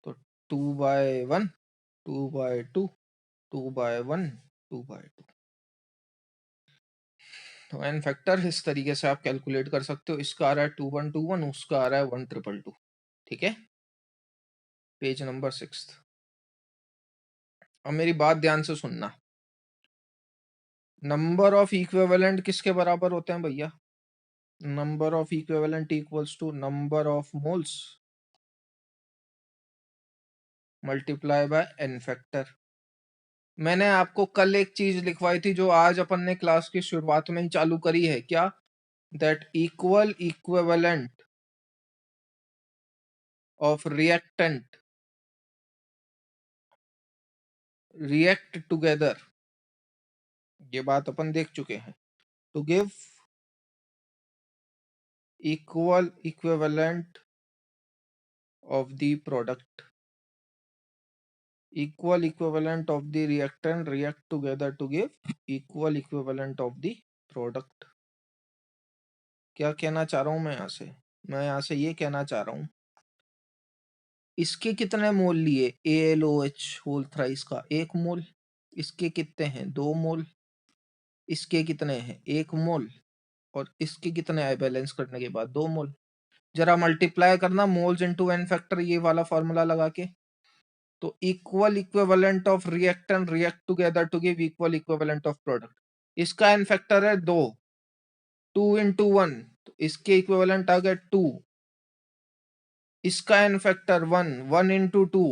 तो 2/1, 2/2, 2/1, 2/2। तो एन फैक्टर इस तरीके से आप कैलकुलेट कर सकते हो। इसका आ रहा है 2121, उसका आ रहा है 1222। ठीक है, पेज नंबर 6। अब मेरी बात ध्यान से सुनना। नंबर ऑफ इक्विवेलेंट किसके बराबर होते हैं भैया? Number of equivalent equals to number of moles multiply by N factor. मैंने आपको कल एक चीज लिखवाई थी जो आज अपन ने क्लास की शुरुआत में ही चालू करी है। क्या? That equal equivalent of reactant react together, ये बात अपन देख चुके हैं। To give equal equivalent of the product, equal equivalent of the reactant react together to give equal equivalent of the product। क्या कहना चाह रहा हूं मैं यहाँ से? मैं यहाँ से ये कहना चाह रहा हूं, इसके कितने मोल लिए? ALOH होल थ्राइस का 1 मोल। इसके कितने हैं? 2 मोल। इसके कितने हैं? 1 मोल। और इसके कितने आए बैलेंस करने के बाद? 2 मोल। जरा मल्टीप्लाई करना मोल्स इनटू एन फैक्टर, ये वाला फॉर्मूला लगा के। तो equal equivalent of reactant react together to give equal equivalent of product. इसका एन फैक्टर है 2, 2 into 1, तो इसके इक्विवेलेंट आ गया 2। इसका N factor 1, 1 into 2,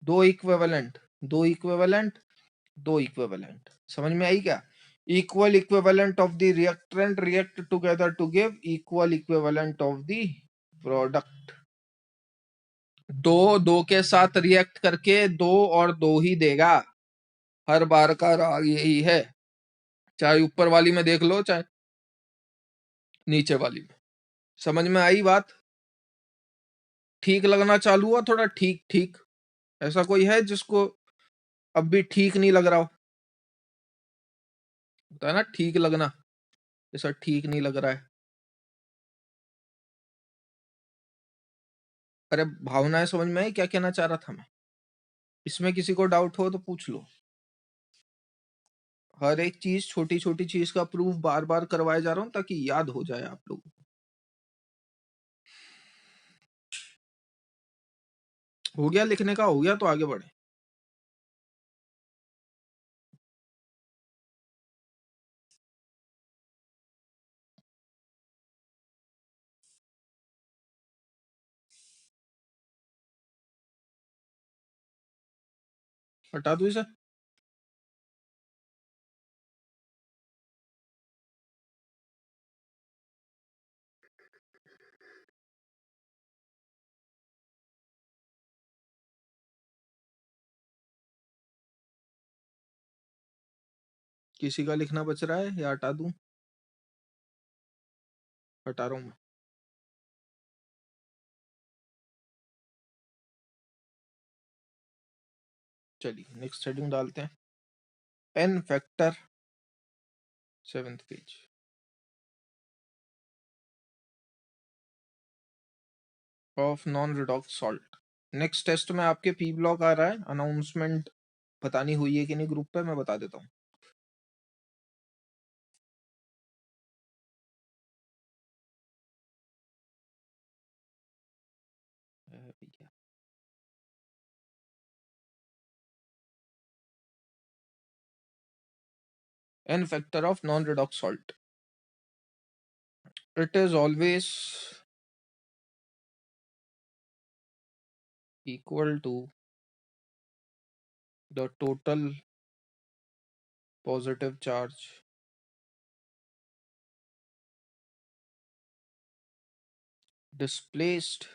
2 equivalent, 2 equivalent, 2 equivalent. समझ में आई क्या? Equal equivalent of the reactant react together to give equal equivalent of the product. 2 2 के साथ रिएक्ट करके 2 और 2 ही देगा। हर बार का राग यही है, चाहे ऊपर वाली में देख लो चाहे नीचे वाली में। समझ में आई बात? ठीक लगना चालू हुआ थोड़ा? ठीक ठीक। ऐसा कोई है जिसको अब भी ठीक नहीं लग रहा हो? होता है ना ठीक लगना, ऐसा ठीक नहीं लग रहा है। अरे भावनाएं समझ में आई क्या कहना चाह रहा था मैं? इसमें किसी को डाउट हो तो पूछ लो। हर एक चीज, छोटी छोटी चीज का प्रूफ बार बार करवाए जा रहा हूं ताकि याद हो जाए आप लोगों को। हो गया लिखने का? हो गया तो आगे बढ़े। हटा दो इसे। किसी का लिखना बच रहा है या हटा दूं? हटा रहा हूं मैं। चलिए नेक्स्ट हेडिंग डालते हैं, एन फैक्टर, 7th पेज। Of non redox salt. Next test में आपके पी ब्लॉक आ रहा है, अनाउंसमेंट बतानी हुई है कि नहीं ग्रुप पे, मैं बता देता हूँ। N factor of non redox salt, it is always equal to the total positive charge displaced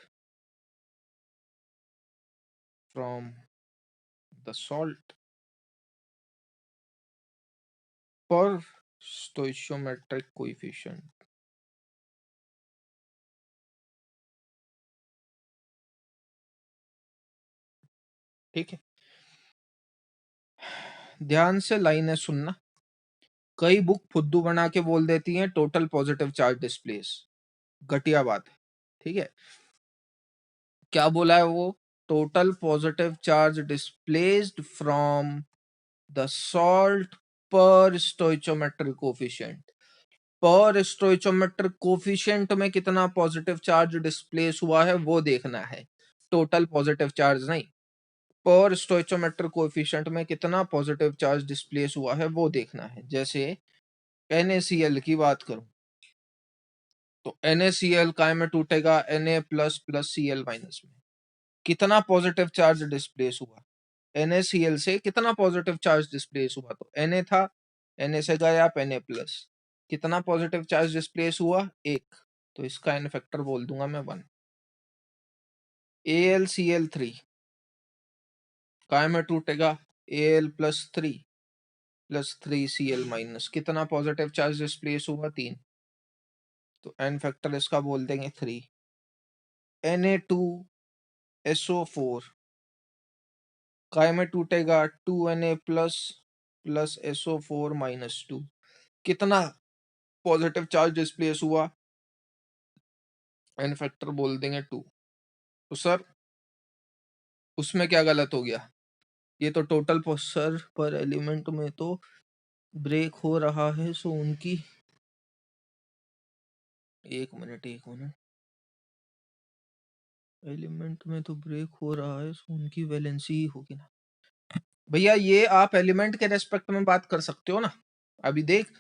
from the salt पर स्टोइचियोमेट्रिक कोएफिशिएंट। ठीक है, ध्यान से लाइनें सुनना। कई बुक फुद्दू बना के बोल देती हैं टोटल पॉजिटिव चार्ज डिस्प्लेस, घटिया बात है। ठीक है, क्या बोला है वो? Total positive charge displaced from the salt पर स्टोइचोमेट्रिक कोफिशिएंट। पर स्टोइचोमेट्रिक कोफिशिएंट में कितना पॉजिटिव चार्ज डिस्प्लेस हुआ है वो देखना है, टोटल पॉजिटिव चार्ज नहीं। पर स्टोइचोमेट्रिक कोफिशिएंट में कितना पॉजिटिव चार्ज डिस्प्लेस हुआ है वो देखना है। जैसे NaCl की बात करूं तो NaCl काय में टूटेगा? Na plus plus Cl minus में। कितना पॉजिटिव चार्ज डिस्प्लेस हुआ? NaCl से कितना पॉजिटिव चार्ज डिस्प्लेस हुआ? तो Na था, Na से गया आप Na प्लस, कितना पॉजिटिव चार्ज डिस्प्लेस हुआ? 1, तो इसका एन फैक्टर बोल दूंगा मैं 1। AlCl3 काय में टूटेगा? Al plus 3 plus 3Cl minus, कितना पॉजिटिव चार्ज डिस्प्लेस हुआ? 3, तो एन फैक्टर इसका बोल देंगे 3। Na2SO4 काय में टूटेगा? 2Na plus plus SO4 minus 2, कितना पॉजिटिव चार्ज डिस्प्लेस हुआ? एन फैक्टर बोल देंगे 2। तो सर उसमें क्या गलत हो गया? ये तो टोटल सर पर एलिमेंट में तो ब्रेक हो रहा है, सो उनकी, एक मिनट एलिमेंट में तो ब्रेक हो रहा है, सो उनकी वैलेंसी ही होगी ना भैया। ये आप एलिमेंट के रेस्पेक्ट में बात कर सकते हो ना। अभी देख,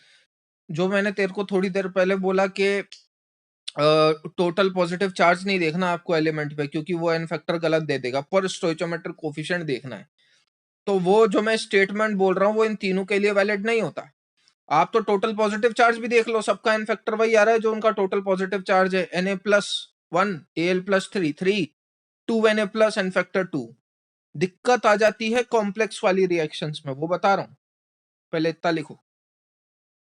जो मैंने तेरे को थोड़ी देर पहले बोला कि टोटल पॉजिटिव चार्ज नहीं देखना आपको एलिमेंट पे, क्योंकि वो एन फैक्टर गलत दे देगा, पर स्टोइचोमेट्रिक कोफिशिएंट देखना है। तो वो जो मैं स्टेटमेंट बोल रहा हूँ वो इन तीनों के लिए वैलिड नहीं होता। आप तो टोटल पॉजिटिव चार्ज भी देख लो, सबका एन फैक्टर वही आ रहा है जो उनका टोटल पॉजिटिव चार्ज है। Na plus 1, Al plus 3, 3, 2 Na plus N factor 2। दिक्कत आ जाती है कॉम्प्लेक्स वाली रिएक्शंस में, वो बता रहा हूं। पहले इतना लिखो,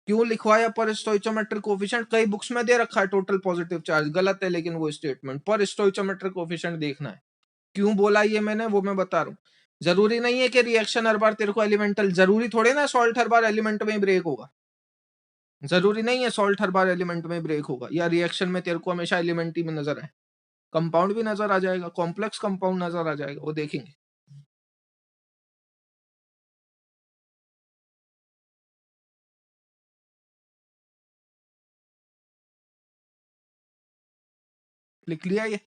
क्यों लिखवाया पर स्टोइचोमेट्रिक कोफिशिएंट? कई बुक्स में दे रखा है टोटल पॉजिटिव चार्ज, गलत है लेकिन वो स्टेटमेंट। पर स्टोइचोमेट्रिक कोफिशिएंट देखना है। क्यों बोला ये मैंने वो मैं बता रहा हूँ। जरूरी नहीं है कि रिएक्शन हर बार तेरे को एलिमेंटल, जरूरी थोड़े ना सॉल्ट हर बार एलिमेंट में ही ब्रेक होगा। जरूरी नहीं है सॉल्ट हर बार एलिमेंट में ब्रेक होगा, या रिएक्शन में तेरे को हमेशा एलिमेंट ही में नजर आए। कंपाउंड भी नजर आ जाएगा, कॉम्प्लेक्स कंपाउंड नजर आ जाएगा, वो देखेंगे। लिख लिया ये?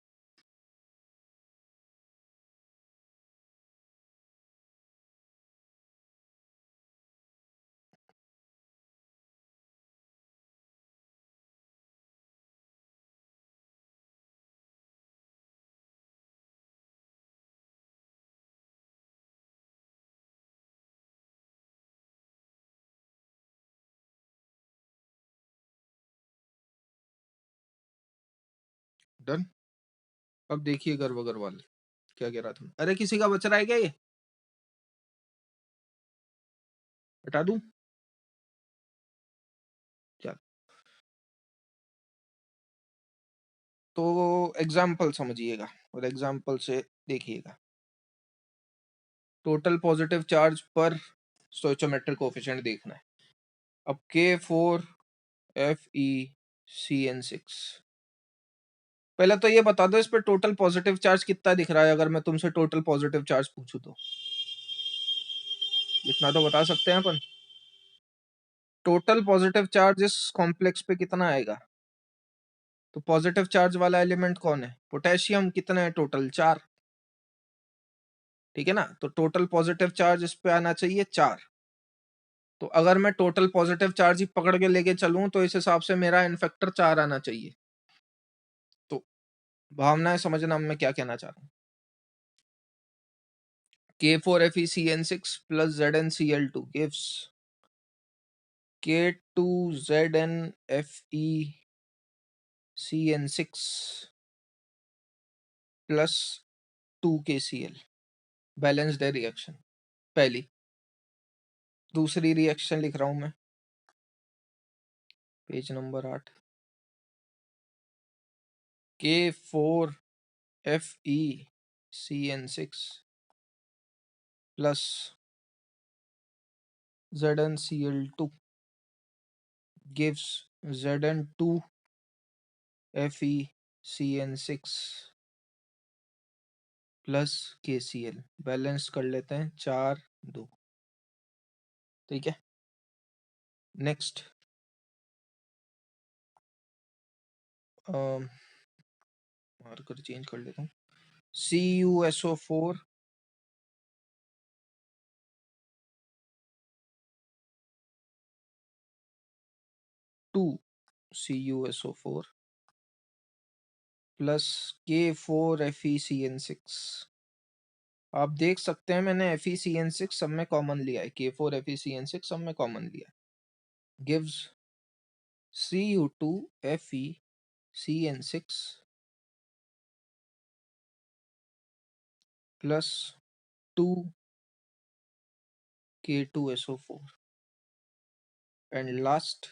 डन। अब देखिए गर्व अग्रवाल क्या कह रहा था। अरे किसी का बच रहा है क्या? ये हटा दूं? चल, तो एग्जाम्पल समझिएगा और एग्जाम्पल से देखिएगा। टोटल पॉजिटिव चार्ज पर स्टोइचोमेट्रिक कोफिशिएंट देखना है। अब K4FeCN6, पहले तो ये बता दो इस पे टोटल पॉजिटिव चार्ज कितना दिख रहा है। अगर मैं तुमसे टोटल पॉजिटिव चार्ज पूछूं तो इतना तो बता सकते हैं अपन। टोटल पॉजिटिव चार्ज इस कॉम्प्लेक्स पे कितना आएगा? तो पॉजिटिव चार्ज वाला एलिमेंट कौन है? पोटेशियम। कितने हैं टोटल? 4। ठीक है ना, तो टोटल पॉजिटिव चार्ज इस पे आना चाहिए 4। तो अगर मैं टोटल पॉजिटिव चार्ज ही पकड़ के लेके चलूं तो इस हिसाब से मेरा एन फैक्टर 4 आना चाहिए। तो भावनाएं समझना मैं क्या कहना चाह रहा हूँ। K4FeCN6 plus ZnCl2 gives K2ZnFeCN6 plus 2KCl। Balanced है रिएक्शन पहली। दूसरी रिएक्शन लिख रहा हूं मैं, page number 8, K4FeCN6 plus ZnCl2 gives Zn2FeCN6 plus KCl। Balance कर लेते हैं, 4 2। ठीक है, नेक्स्ट मार्कर चेंज कर लेता हूँ। CuSO4 2 CuSO4 plus K4FeCN6। आप देख सकते हैं मैंने FeCN6 सब में कॉमन लिया है, K4FeCN6 सब में कॉमन लिया है, gives Cu2FeCN6 plus 2 K2SO4 and last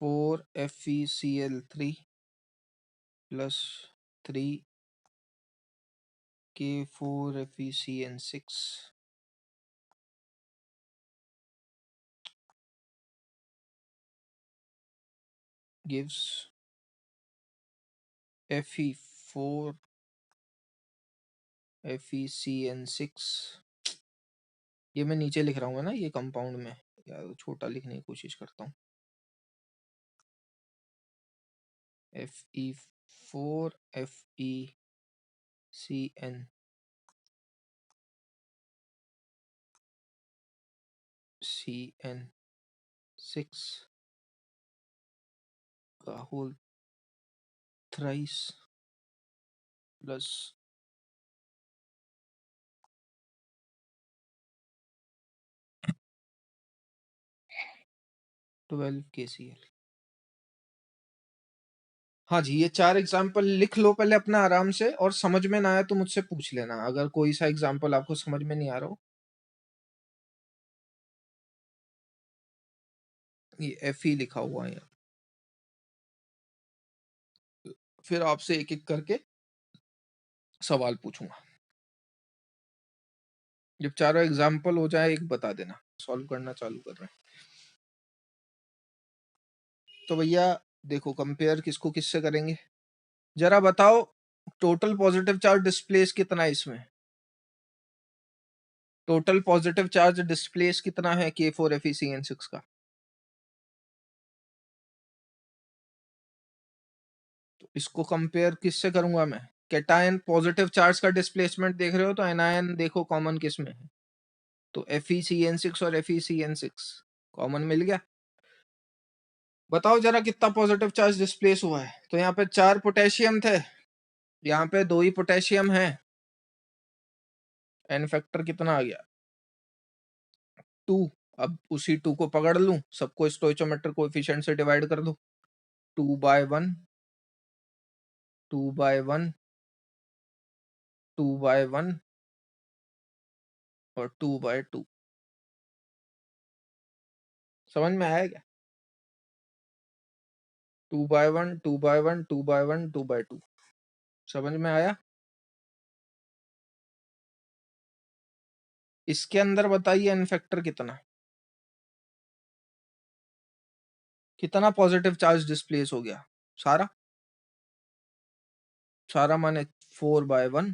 4FeCl3 plus 3 K4FeCN6 gives Fe4FeCN6। ये मैं नीचे लिख रहा हूँ ना, ये कंपाउंड में, या छोटा लिखने की कोशिश करता हूँ। Fe4FeCN6 का होल थ्राइस प्लस 12 KCl। हाँ जी, ये 4 एग्जाम्पल लिख लो पहले अपना आराम से, और समझ में ना आया तो मुझसे पूछ लेना अगर कोई सा एग्जाम्पल आपको समझ में नहीं आ रहा हो। ये Fe लिखा हुआ है, फिर आपसे एक एक करके सवाल पूछूंगा। जब चारों एग्जाम्पल हो जाए एक बता देना, सॉल्व करना चालू कर रहे हैं। तो भैया देखो, कंपेयर किसको किससे करेंगे, जरा बताओ टोटल पॉजिटिव चार्ज डिस्प्लेस कितना है इसमें, टोटल पॉजिटिव चार्ज डिस्प्लेस कितना है K4FeCN6 का। तो इसको कंपेयर किससे करूंगा मैं, कैटायन पॉजिटिव चार्ज का डिस्प्लेसमेंट देख रहे हो तो एनायन देखो कॉमन किस में है, तो FeCN6 और FeCN6 कॉमन मिल गया। बताओ जरा कितना पॉजिटिव चार्ज डिस्प्लेस हुआ है। तो यहाँ पे 4 पोटेशियम थे, यहाँ पे 2 ही पोटेशियम है, एन फैक्टर कितना आ गया 2। अब उसी 2 को पकड़ लूं, सबको स्टोइचोमेट्रिक कोएफिशिएंट से डिवाइड कर दो, 2/1 2/1 2/1 और 2/2। समझ में आया क्या, 2/1 2/1 2/1 2/2, समझ में आया। इसके अंदर बताइए एन फैक्टर कितना, कितना पॉजिटिव चार्ज डिस्प्लेस हो गया, सारा सारा माने 4/1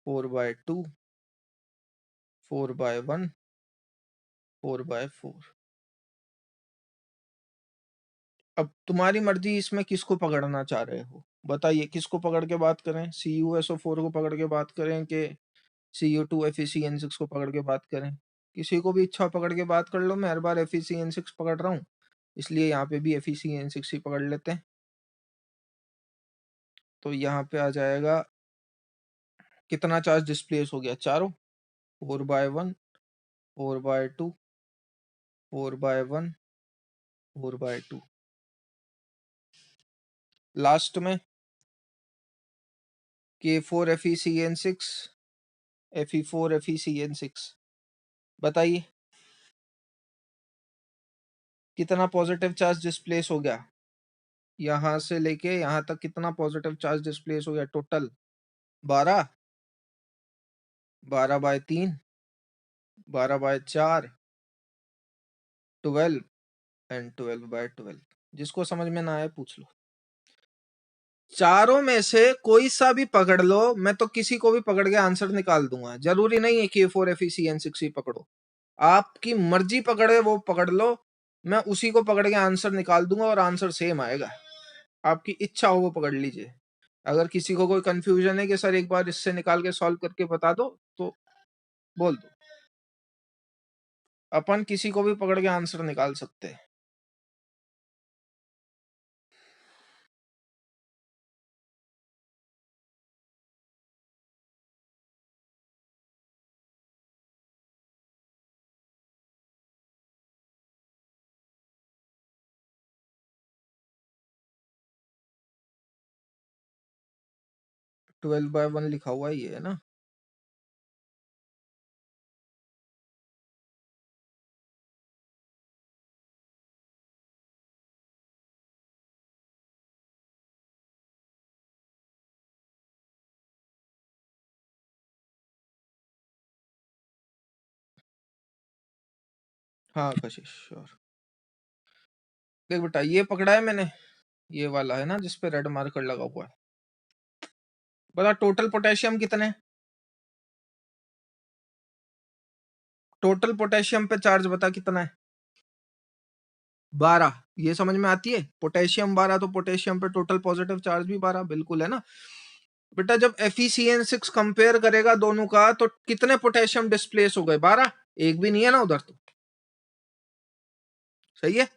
4/2 4/1 4/4। अब तुम्हारी मर्जी, इसमें किसको पकड़ना चाह रहे हो बताइए, किसको पकड़ के बात करें, CuSO4 को पकड़ के बात करें कि Cu2FeCN6 को पकड़ के बात करें। किसी को भी इच्छा पकड़ के बात कर लो, मैं हर बार FeCN6 पकड़ रहा हूँ, इसलिए यहाँ पे भी FeCN6 ही पकड़ लेते हैं। तो यहाँ पे आ जाएगा कितना चार्ज डिस्प्लेस हो गया, चारों 4/1 4/2 4/1 4/2। लास्ट में K4FeCN6 Fe4 FeCN6, बताइए कितना पॉजिटिव चार्ज डिस्प्लेस हो गया, यहां से लेके यहां तक कितना पॉजिटिव चार्ज डिस्प्लेस हो गया टोटल? 12, 12/3, 12/4, 12 एंड 12/12। जिसको समझ में ना आए पूछ लो। चारों में से कोई सा भी पकड़ लो, मैं तो किसी को भी पकड़ के आंसर निकाल दूंगा। जरूरी नहीं है कि K4 FeCN6 ही पकड़ो, आपकी मर्जी पकड़े वो पकड़ लो, मैं उसी को पकड़ के आंसर निकाल दूंगा और आंसर सेम आएगा। आपकी इच्छा हो वो पकड़ लीजिए। अगर किसी को कोई कंफ्यूजन है कि सर एक बार इससे निकाल के सॉल्व करके बता दो, तो बोल दो, अपन किसी को भी पकड़ के आंसर निकाल सकते हैं। ट्वेल्व बाय वन लिखा हुआ ये है ना? हाँ कशिश श्योर। देख बेटा ये पकड़ा है मैंने, ये वाला है ना जिसपे रेड मार्कर लगा हुआ है। बता टोटल पोटेशियम कितने, टोटल पोटेशियम पे चार्ज बता कितना है? 12। ये समझ में आती है? पोटेशियम 12 तो पोटेशियम पे टोटल पॉजिटिव चार्ज भी 12, बिल्कुल है ना बेटा। जब FeCN6 कंपेयर करेगा दोनों का तो कितने पोटेशियम डिस्प्लेस हो गए? 12। एक भी नहीं है ना उधर, तो सही है।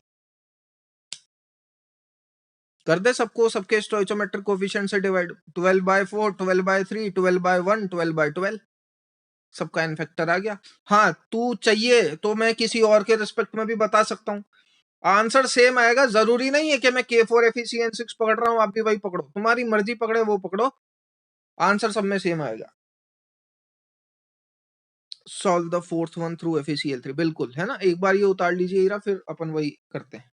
कर दे सबको, सबके स्टोइचोमेट्रिक कोफिशिएंट से डिवाइड। 12/4, 12/3, 12/1, 12/12, सबका इनफैक्टर आ गया। हाँ तू चाहिए तो मैं किसी और के रिस्पेक्ट में भी बता सकता हूँ, आंसर सेम आएगा। जरूरी नहीं है कि मैं K4 FeCN6 पकड़ रहा हूँ आप भी वही पकड़ो, तुम्हारी मर्जी पकड़े वो पकड़ो, आंसर सब में सेम आएगा। Solve the fourth one through FeCl3, बिल्कुल है ना। एक बार ये उतार लीजिए हीरा, फिर अपन वही करते हैं।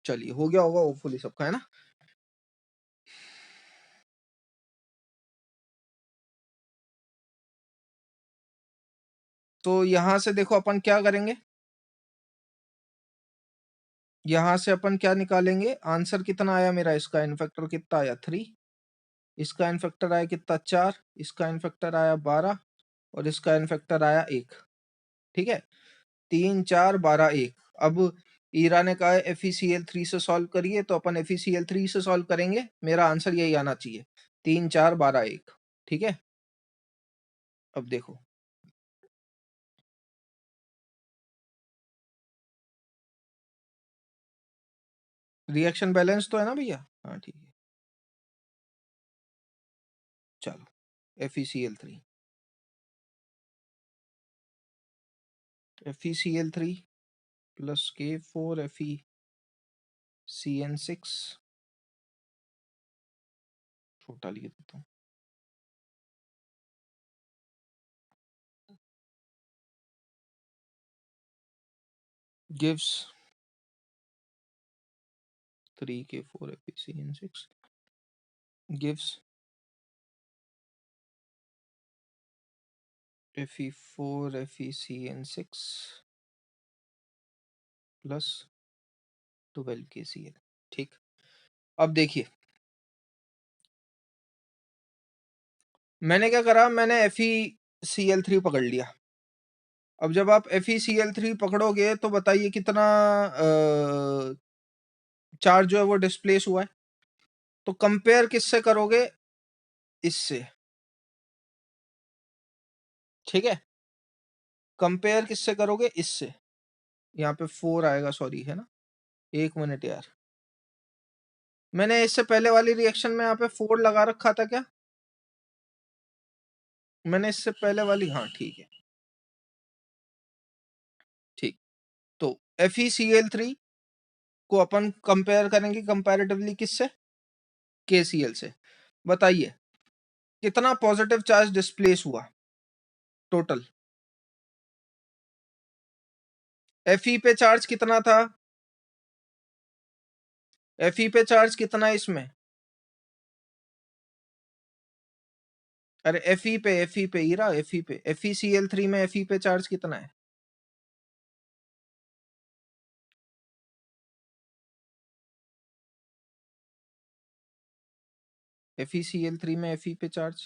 चलिए हो गया होगा होपफुली सबका, है ना। तो यहां से देखो अपन क्या करेंगे, यहां से अपन क्या निकालेंगे, आंसर कितना आया मेरा, इसका इनफैक्टर कितना आया 3, इसका इनफैक्टर आया कितना 4, इसका इनफैक्टर आया 12 और इसका इनफैक्टर आया 1। ठीक है, 3 4 12 1। अब ईरा ने कहा है FeCl3 से सॉल्व करिए, तो अपन FeCl3 से सॉल्व करेंगे, मेरा आंसर यही आना चाहिए 3 4 12 1। ठीक है, अब देखो रिएक्शन बैलेंस तो है ना भैया? हाँ ठीक है, चलो FeCl3 plus K4 FeCN6, छोटा लिख देता हूँ, gives 3K4 FeCN6 gives Fe4 FeCN6 plus 12KCl। ठीक, अब देखिए मैंने क्या करा, मैंने FeCl3 पकड़ लिया। अब जब आप FeCl3 पकड़ोगे तो बताइए कितना चार्ज जो है वो डिस्प्लेस हुआ है। तो कंपेयर किससे करोगे, इससे, ठीक है, कंपेयर किससे करोगे, इससे। यहाँ पे 4 आएगा, सॉरी है ना, 1 मिनट यार, मैंने इससे पहले वाली रिएक्शन में यहाँ पे 4 लगा रखा था क्या? मैंने इससे पहले वाली, हाँ ठीक है, ठीक। तो FeCl3 को अपन कंपेयर करेंगे कंपैरेटिवली किससे, KCl से। बताइए कितना पॉजिटिव चार्ज डिस्प्लेस हुआ टोटल? Fe पे चार्ज कितना था? Fe पे चार्ज कितना है इसमें? अरे Fe पे हीरा, Fe पे, FeCl3 में Fe पे चार्ज कितना है? FeCl3 में Fe पे चार्ज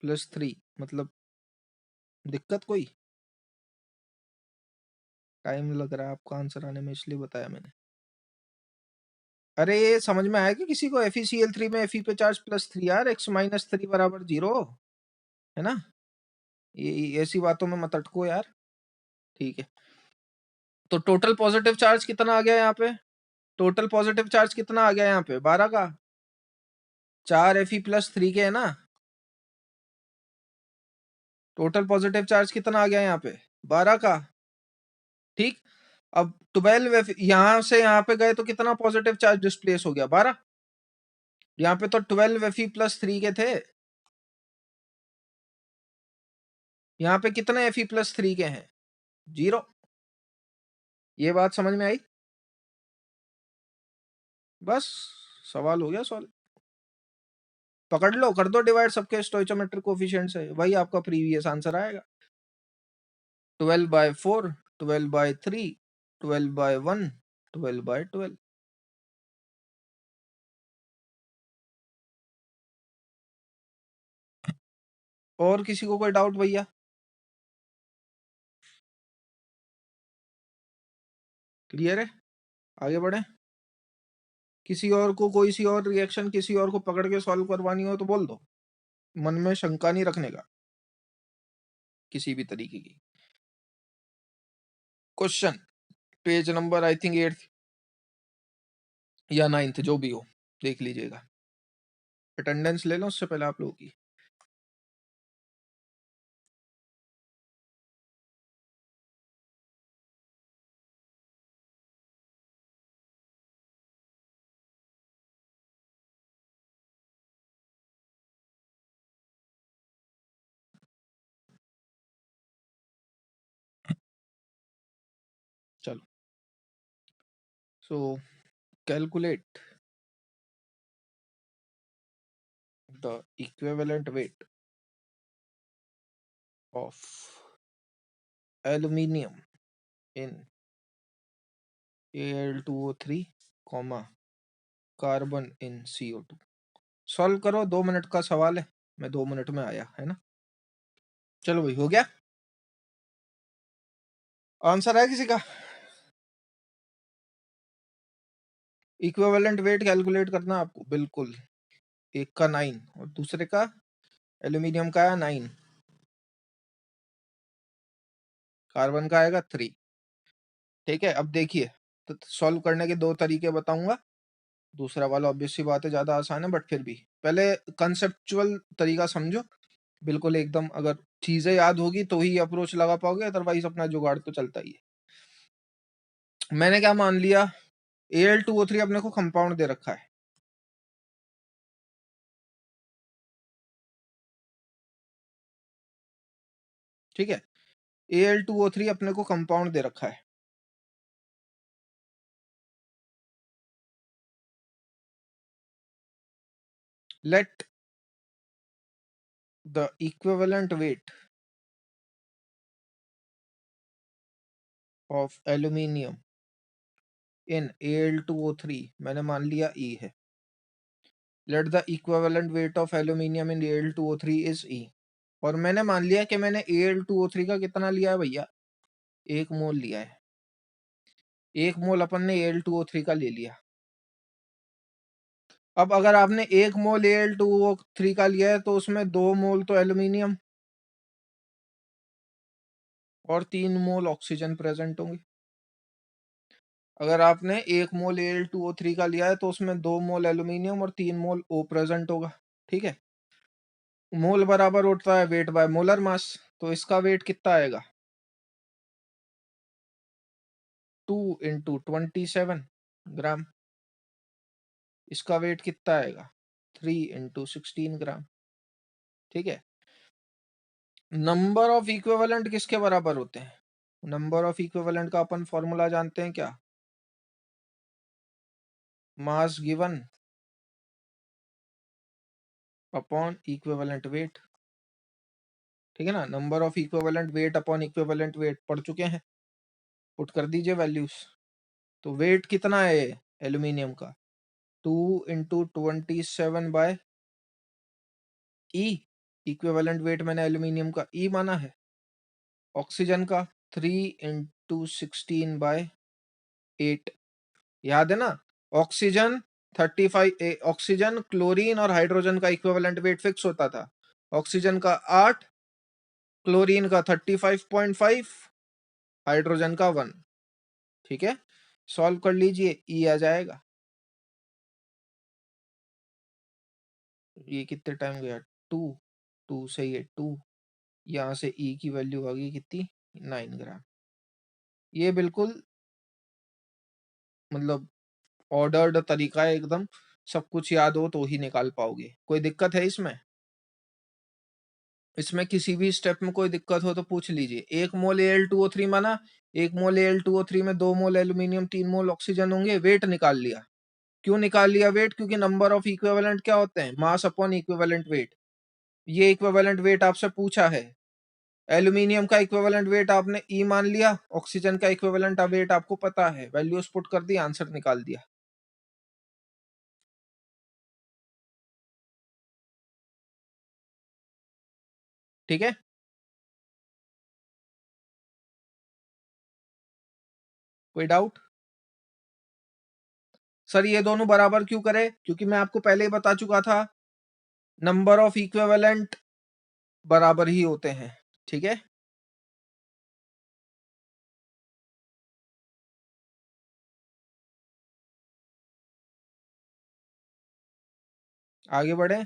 +3, मतलब दिक्कत कोई? टाइम लग रहा है आपको आंसर आने में, इसलिए बताया मैंने। अरे ये समझ में आया कि किसी को? FeCl3 में Fe पे चार्ज +3 यार, x - 3 = 0 है ना? ये ऐसी बातों में मत अटको यार। ठीक है, तो टोटल पॉजिटिव चार्ज कितना आ गया यहाँ पे? टोटल पॉजिटिव चार्ज कितना आ गया यहाँ पे? 12 का। 4 Fe + 3 के है ना? टोटल पॉजिटिव चार्ज कितना आ गया यहाँ पे? 12 का। ठीक, अब 12 यहाँ से यहाँ पे गए तो कितना पॉजिटिव चार्ज डिस्प्लेस हो गया? 12। यहाँ पे तो 12 Fe + 3 के थे, यहाँ पे कितने Fe + 3 के हैं? 0। ये बात समझ में आई? बस सवाल हो गया सॉल्व। पकड़ लो, कर दो डिवाइड सबके स्टोइचोमेट्रिक कोफिशिएंट से, वही आपका प्रीवियस आंसर आएगा। 12/4, 12/3, 12/1, 12/12। और किसी को कोई डाउट भैया? क्लियर है? आगे बढ़े। किसी और को कोई सी और रिएक्शन किसी और को पकड़ के सॉल्व करवानी हो तो बोल दो, मन में शंका नहीं रखने का किसी भी तरीके की। Question page number I think 8th या 9th, जो भी हो देख लीजिएगा। अटेंडेंस ले लो उससे पहले आप लोगों की। चलो, so calculate the equivalent weight of aluminium in Al2O3, carbon in CO2। Solve करो, 2 मिनट का सवाल है, मैं 2 मिनट में आया, है ना? चलो भाई, हो गया? आंसर है किसी का? इक्विवेलेंट वेट कैलकुलेट करना आपको, बिल्कुल। एक का 9 और दूसरे का एल्यूमिनियम का है 9, कार्बन का आएगा 3। ठीक है, अब देखिए, तो सॉल्व करने के 2 तरीके बताऊंगा। दूसरा वाला ऑब्वियस सी बात है ज्यादा आसान है, बट फिर भी पहले कंसेप्चुअल तरीका समझो, बिल्कुल एकदम। अगर चीजें याद होगी तो ही अप्रोच लगा पाओगे, अदरवाइज अपना जुगाड़ तो चलता ही है। मैंने क्या मान लिया? Al2O3 अपने को कंपाउंड दे रखा है, ठीक है? Al2O3 अपने को कंपाउंड दे रखा है। Let the equivalent weight of aluminium in Al2O3, मैंने मान लिया E है। Let the equivalent weight of aluminium in Al2O3 is E। और मैंने मान लिया कि मैंने Al2O3 का कितना लिया है भैया? 1 मोल लिया है। 1 मोल अपन ने Al2O3 का ले लिया। अब अगर आपने 1 मोल Al2O3 का लिया है तो उसमें 2 मोल तो एल्यूमिनियम और 3 मोल ऑक्सीजन प्रेजेंट होंगे। अगर आपने 1 मोल Al2O3 का लिया है तो उसमें 2 मोल एल्यूमिनियम और 3 मोल O प्रेजेंट होगा, ठीक है? मोल बराबर होता है वेट बाय मोलर मास, तो इसका वेट कितना आएगा? 2 × 27 ग्राम। इसका वेट कितना आएगा? 3 × 16 ग्राम। ठीक है। नंबर ऑफ इक्विवेलेंट किसके बराबर होते हैं? नंबर ऑफ इक्विवेलेंट का अपन फॉर्मूला जानते हैं क्या? Mass given upon equivalent weight. ठीक है ना, number of equivalent weight upon equivalent weight पढ़ चुके हैं। पुट कर दीजिए वैल्यूज। तो वेट कितना है एल्यूमिनियम का? 2 × 27 बाय ई। इक्विवेलेंट वेट मैंने एल्यूमिनियम का ई माना है। ऑक्सीजन का 3 × 16 बाय 8। याद है ना, ऑक्सीजन 35, ऑक्सीजन, क्लोरीन और हाइड्रोजन का इक्विवेलेंट वेट फिक्स होता था। ऑक्सीजन का 8, क्लोरीन का 35.5, हाइड्रोजन का 1। ठीक है, सॉल्व कर लीजिए, ई आ जाएगा। ये कितने टाइम गया? 2, 2 से ये 2, यहाँ से ई की वैल्यू आ गई कितनी? 9 ग्राम। ये बिल्कुल मतलब ऑर्डर्ड तरीका है एकदम, सब कुछ याद हो तो ही निकाल पाओगे। कोई दिक्कत है इसमें? इसमें किसी भी स्टेप में कोई दिक्कत हो तो पूछ लीजिए। 1 मोल Al2O3 माना, 1 मोल Al2O3 में 2 मोल एल्यूमिनियम, 3 मोल ऑक्सीजन होंगे। वेट निकाल लिया। क्यों निकाल लिया वेट? क्योंकि नंबर ऑफ इक्विवेलेंट क्या होते हैं? Mass upon equivalent weight. ये इक्विवेलेंट वेट आपसे पूछा है। एल्यूमिनियम का इक्विवेलेंट वेट आपने ई मान लिया, ऑक्सीजन का इक्विवेलेंट वेट आपको पता है, वैल्यूज पुट कर दी, आंसर निकाल दिया। ठीक है, कोई डाउट? सर ये दोनों बराबर क्यों करे? क्योंकि मैं आपको पहले ही बता चुका था, नंबर ऑफ इक्विवेलेंट बराबर ही होते हैं। ठीक है, आगे बढ़े।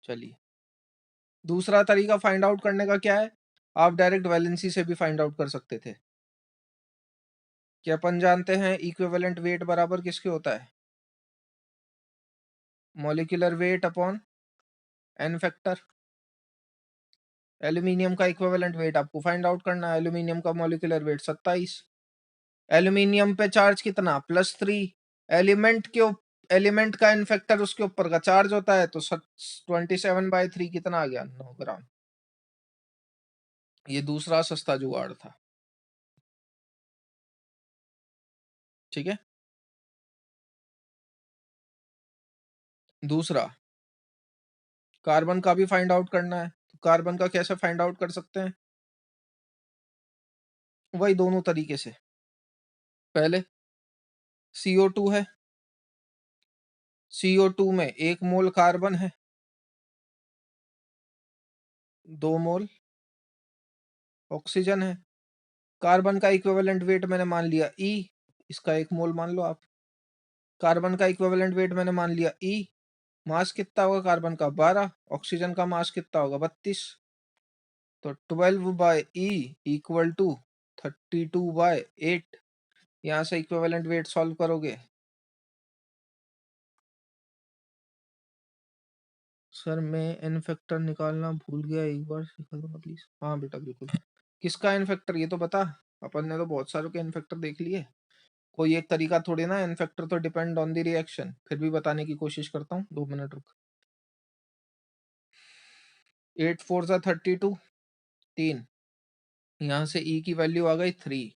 चलिए, दूसरा तरीका फाइंड आउट करने का क्या है? आप डायरेक्ट वैलेंसी से भी फाइंड आउट कर सकते थे। क्या अपन जानते हैं इक्विवेलेंट वेट बराबर किसके होता है? Molecular weight upon N factor. Aluminium का इक्विवेलेंट वेट आपको फाइंड आउट करना है। एल्यूमिनियम का मॉलिक्यूलर वेट 27। एल्यूमिनियम पे चार्ज कितना? +3। एलिमेंट के एलिमेंट का इन फैक्टर उसके ऊपर का चार्ज होता है, तो 27/3 कितना आ गया? 9 ग्राम। ये दूसरा सस्ता जुगाड़ था। ठीक है, दूसरा कार्बन का भी फाइंड आउट करना है। तो कार्बन का कैसे फाइंड आउट कर सकते हैं? वही दोनों तरीके से। पहले CO2 है, CO2 में 1 मोल कार्बन है, 2 मोल ऑक्सीजन है। कार्बन का इक्विवेलेंट वेट मैंने मान लिया E, इसका 1 मोल मान लो आप। कार्बन का इक्विवेलेंट वेट मैंने मान लिया E। मास कितना होगा कार्बन का? 12। ऑक्सीजन का मास कितना होगा? 32। तो 12/E = 32/8। यहाँ से इक्विवेलेंट वेट सॉल्व करोगे। सर मैं एन फैक्टर निकालना भूल गया, एक बार सिखा दो प्लीज। हाँ बेटा बिल्कुल। किसका एन फैक्टर ये तो बता। अपन ने तो बहुत सारों के एन फैक्टर देख लिए, कोई एक तरीका थोड़ी ना। एन फैक्टर तो डिपेंड ऑन द रिएक्शन। फिर भी बताने की कोशिश करता हूँ, 2 मिनट रुक। 8 4 सा 32, 3। यहाँ से ई की वैल्यू आ गई 3।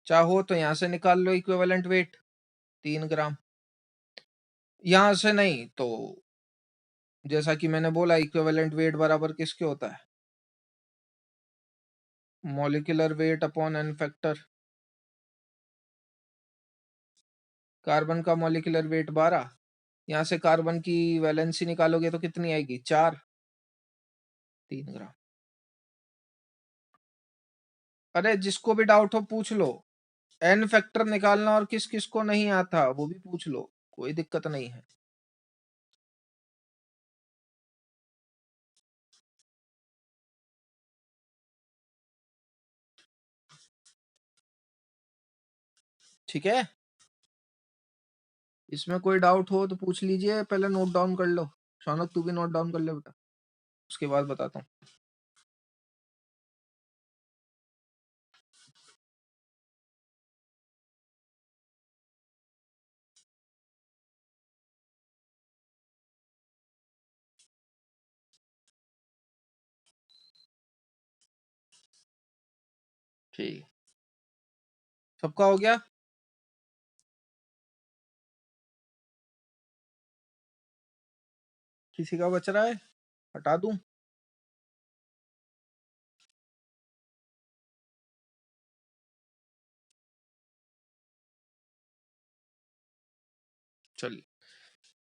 चाहो तो यहाँ से निकाल लो इक्विवेलेंट वेट 3 ग्राम। यहाँ से नहीं तो जैसा कि मैंने बोला, इक्विवेलेंट वेट बराबर किसके होता है? Molecular weight upon N factor. Carbon का मॉलिक्यूलर वेट 12। यहाँ से कार्बन की वैलेंसी निकालोगे तो कितनी आएगी? 4। 3 ग्राम। अरे जिसको भी डाउट हो पूछ लो। एन फैक्टर निकालना और किस किस को नहीं आता वो भी पूछ लो, कोई दिक्कत नहीं है। ठीक है, इसमें कोई डाउट हो तो पूछ लीजिए, पहले नोट डाउन कर लो। शौनक तू भी नोट डाउन कर ले बेटा, उसके बाद बताता हूँ। ठीक, सबका हो गया? किसी का बच रहा है? हटा दूं? चलिए,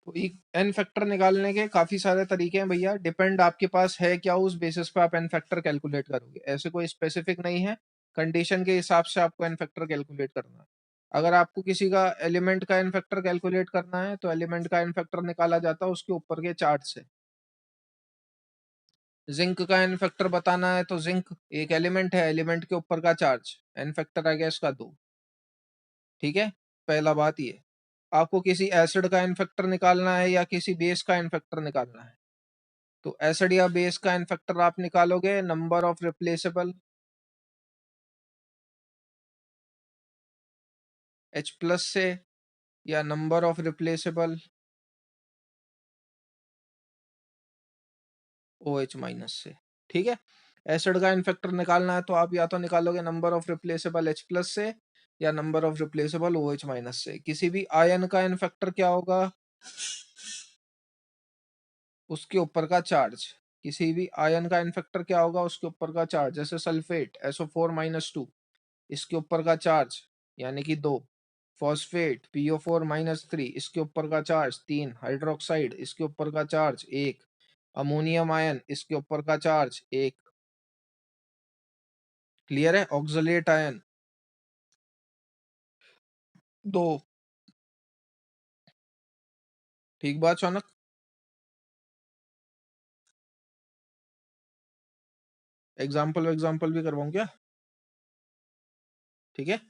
तो एन फैक्टर निकालने के काफी सारे तरीके हैं भैया, डिपेंड आपके पास है क्या, उस बेसिस पे आप एन फैक्टर कैलकुलेट करोगे। ऐसे कोई स्पेसिफिक नहीं है, कंडीशन के हिसाब से आपको एन फैक्टर कैलकुलेट करना है। अगर आपको किसी का एलिमेंट का एन फैक्टर कैलकुलेट करना है तो एलिमेंट का एन फैक्टर निकाला जाता है उसके ऊपर के चार्ट से। जिंक का एन फैक्टर बताना है तो जिंक एक एलिमेंट है, एलिमेंट के ऊपर का चार्ज, एन फैक्टर आ गया इसका 2। ठीक है, पहला बात ये। आपको किसी एसिड का एन फैक्टर निकालना है या किसी बेस का एन फैक्टर निकालना है, तो एसिड या बेस का एन फैक्टर आप निकालोगे number of replaceable H plus से या number of replaceable OH minus से। ठीक है, एसिड का एन फैक्टर निकालना है तो आप या तो निकालोगे number of replaceable H plus से या number of replaceable OH minus से। किसी भी आयन का एन फैक्टर क्या होगा? उसके ऊपर का चार्ज। किसी भी आयन का एन फैक्टर क्या होगा? उसके ऊपर का चार्ज। जैसे सल्फेट SO4-2, इसके ऊपर का चार्ज यानी कि 2। फॉस्फेट PO4-3, इसके ऊपर का चार्ज 3। हाइड्रोक्साइड, इसके ऊपर का चार्ज 1। अमोनियम आयन, इसके ऊपर का चार्ज 1। क्लियर है? Oxalate ion 2। ठीक बात शौनक? एग्जाम्पल भी करवाऊं क्या? ठीक है,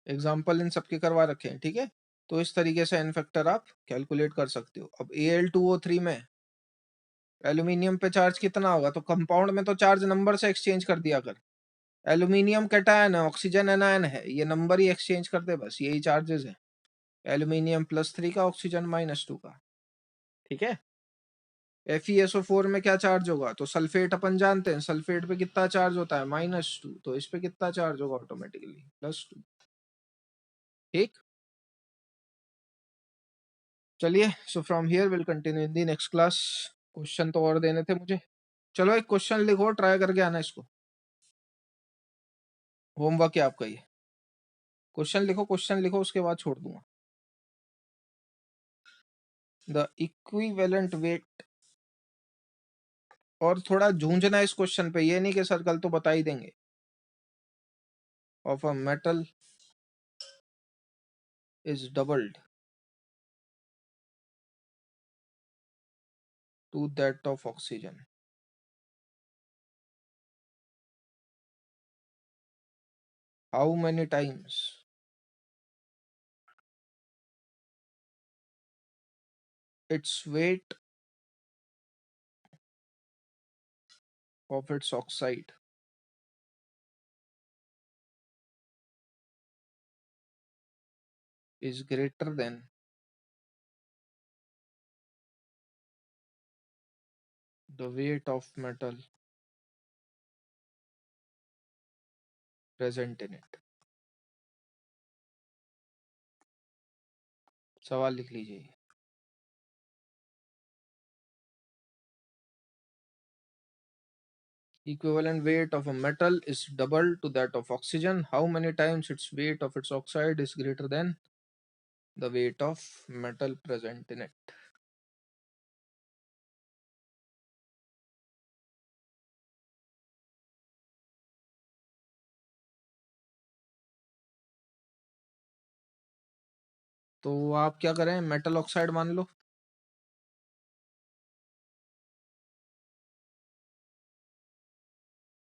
एग्जाम्पल इन सबके करवा रखे हैं। ठीक है, तो इस तरीके से एन फैक्टर आप कैलकुलेट कर सकते हो। अब Al2O3 में एल्यूमिनियम पे चार्ज कितना होगा? तो कंपाउंड में तो चार्ज नंबर से एक्सचेंज कर दिया कर। एल्यूमिनियम कैटायन है, ऑक्सीजन एनायन है, ये नंबर ही एक्सचेंज कर दे, बस यही चार्जेस है। एल्यूमिनियम +3 का, ऑक्सीजन -2 का। ठीक है, FeSO4 में क्या चार्ज होगा? तो सल्फेट अपन जानते हैं, सल्फेट पे कितना चार्ज होता है? -2। तो इस पे कितना चार्ज होगा? ऑटोमेटिकली +2। ठीक, चलिए, so from here will continue in the next class. Question तो और देने थे मुझे। चलो एक क्वेश्चन लिखो, ट्राई करके आना इसको। होमवर्क है आपका ये। क्वेश्चन लिखो, उसके बाद छोड़ दूंगा। द इक्विवेलेंट वेट, और थोड़ा झूंझना इस क्वेश्चन पे, ये नहीं कि सर कल तो बता ही देंगे। Of a metal is doubled to that of oxygen, how many times its weight of its oxide is greater than the weight of metal present in it। सवाल लिख लीजिए। Equivalent weight of a metal is double to that of oxygen. How many times its weight of its oxide is greater than the weight of metal present in it? तो आप क्या करें, metal oxide मान लो।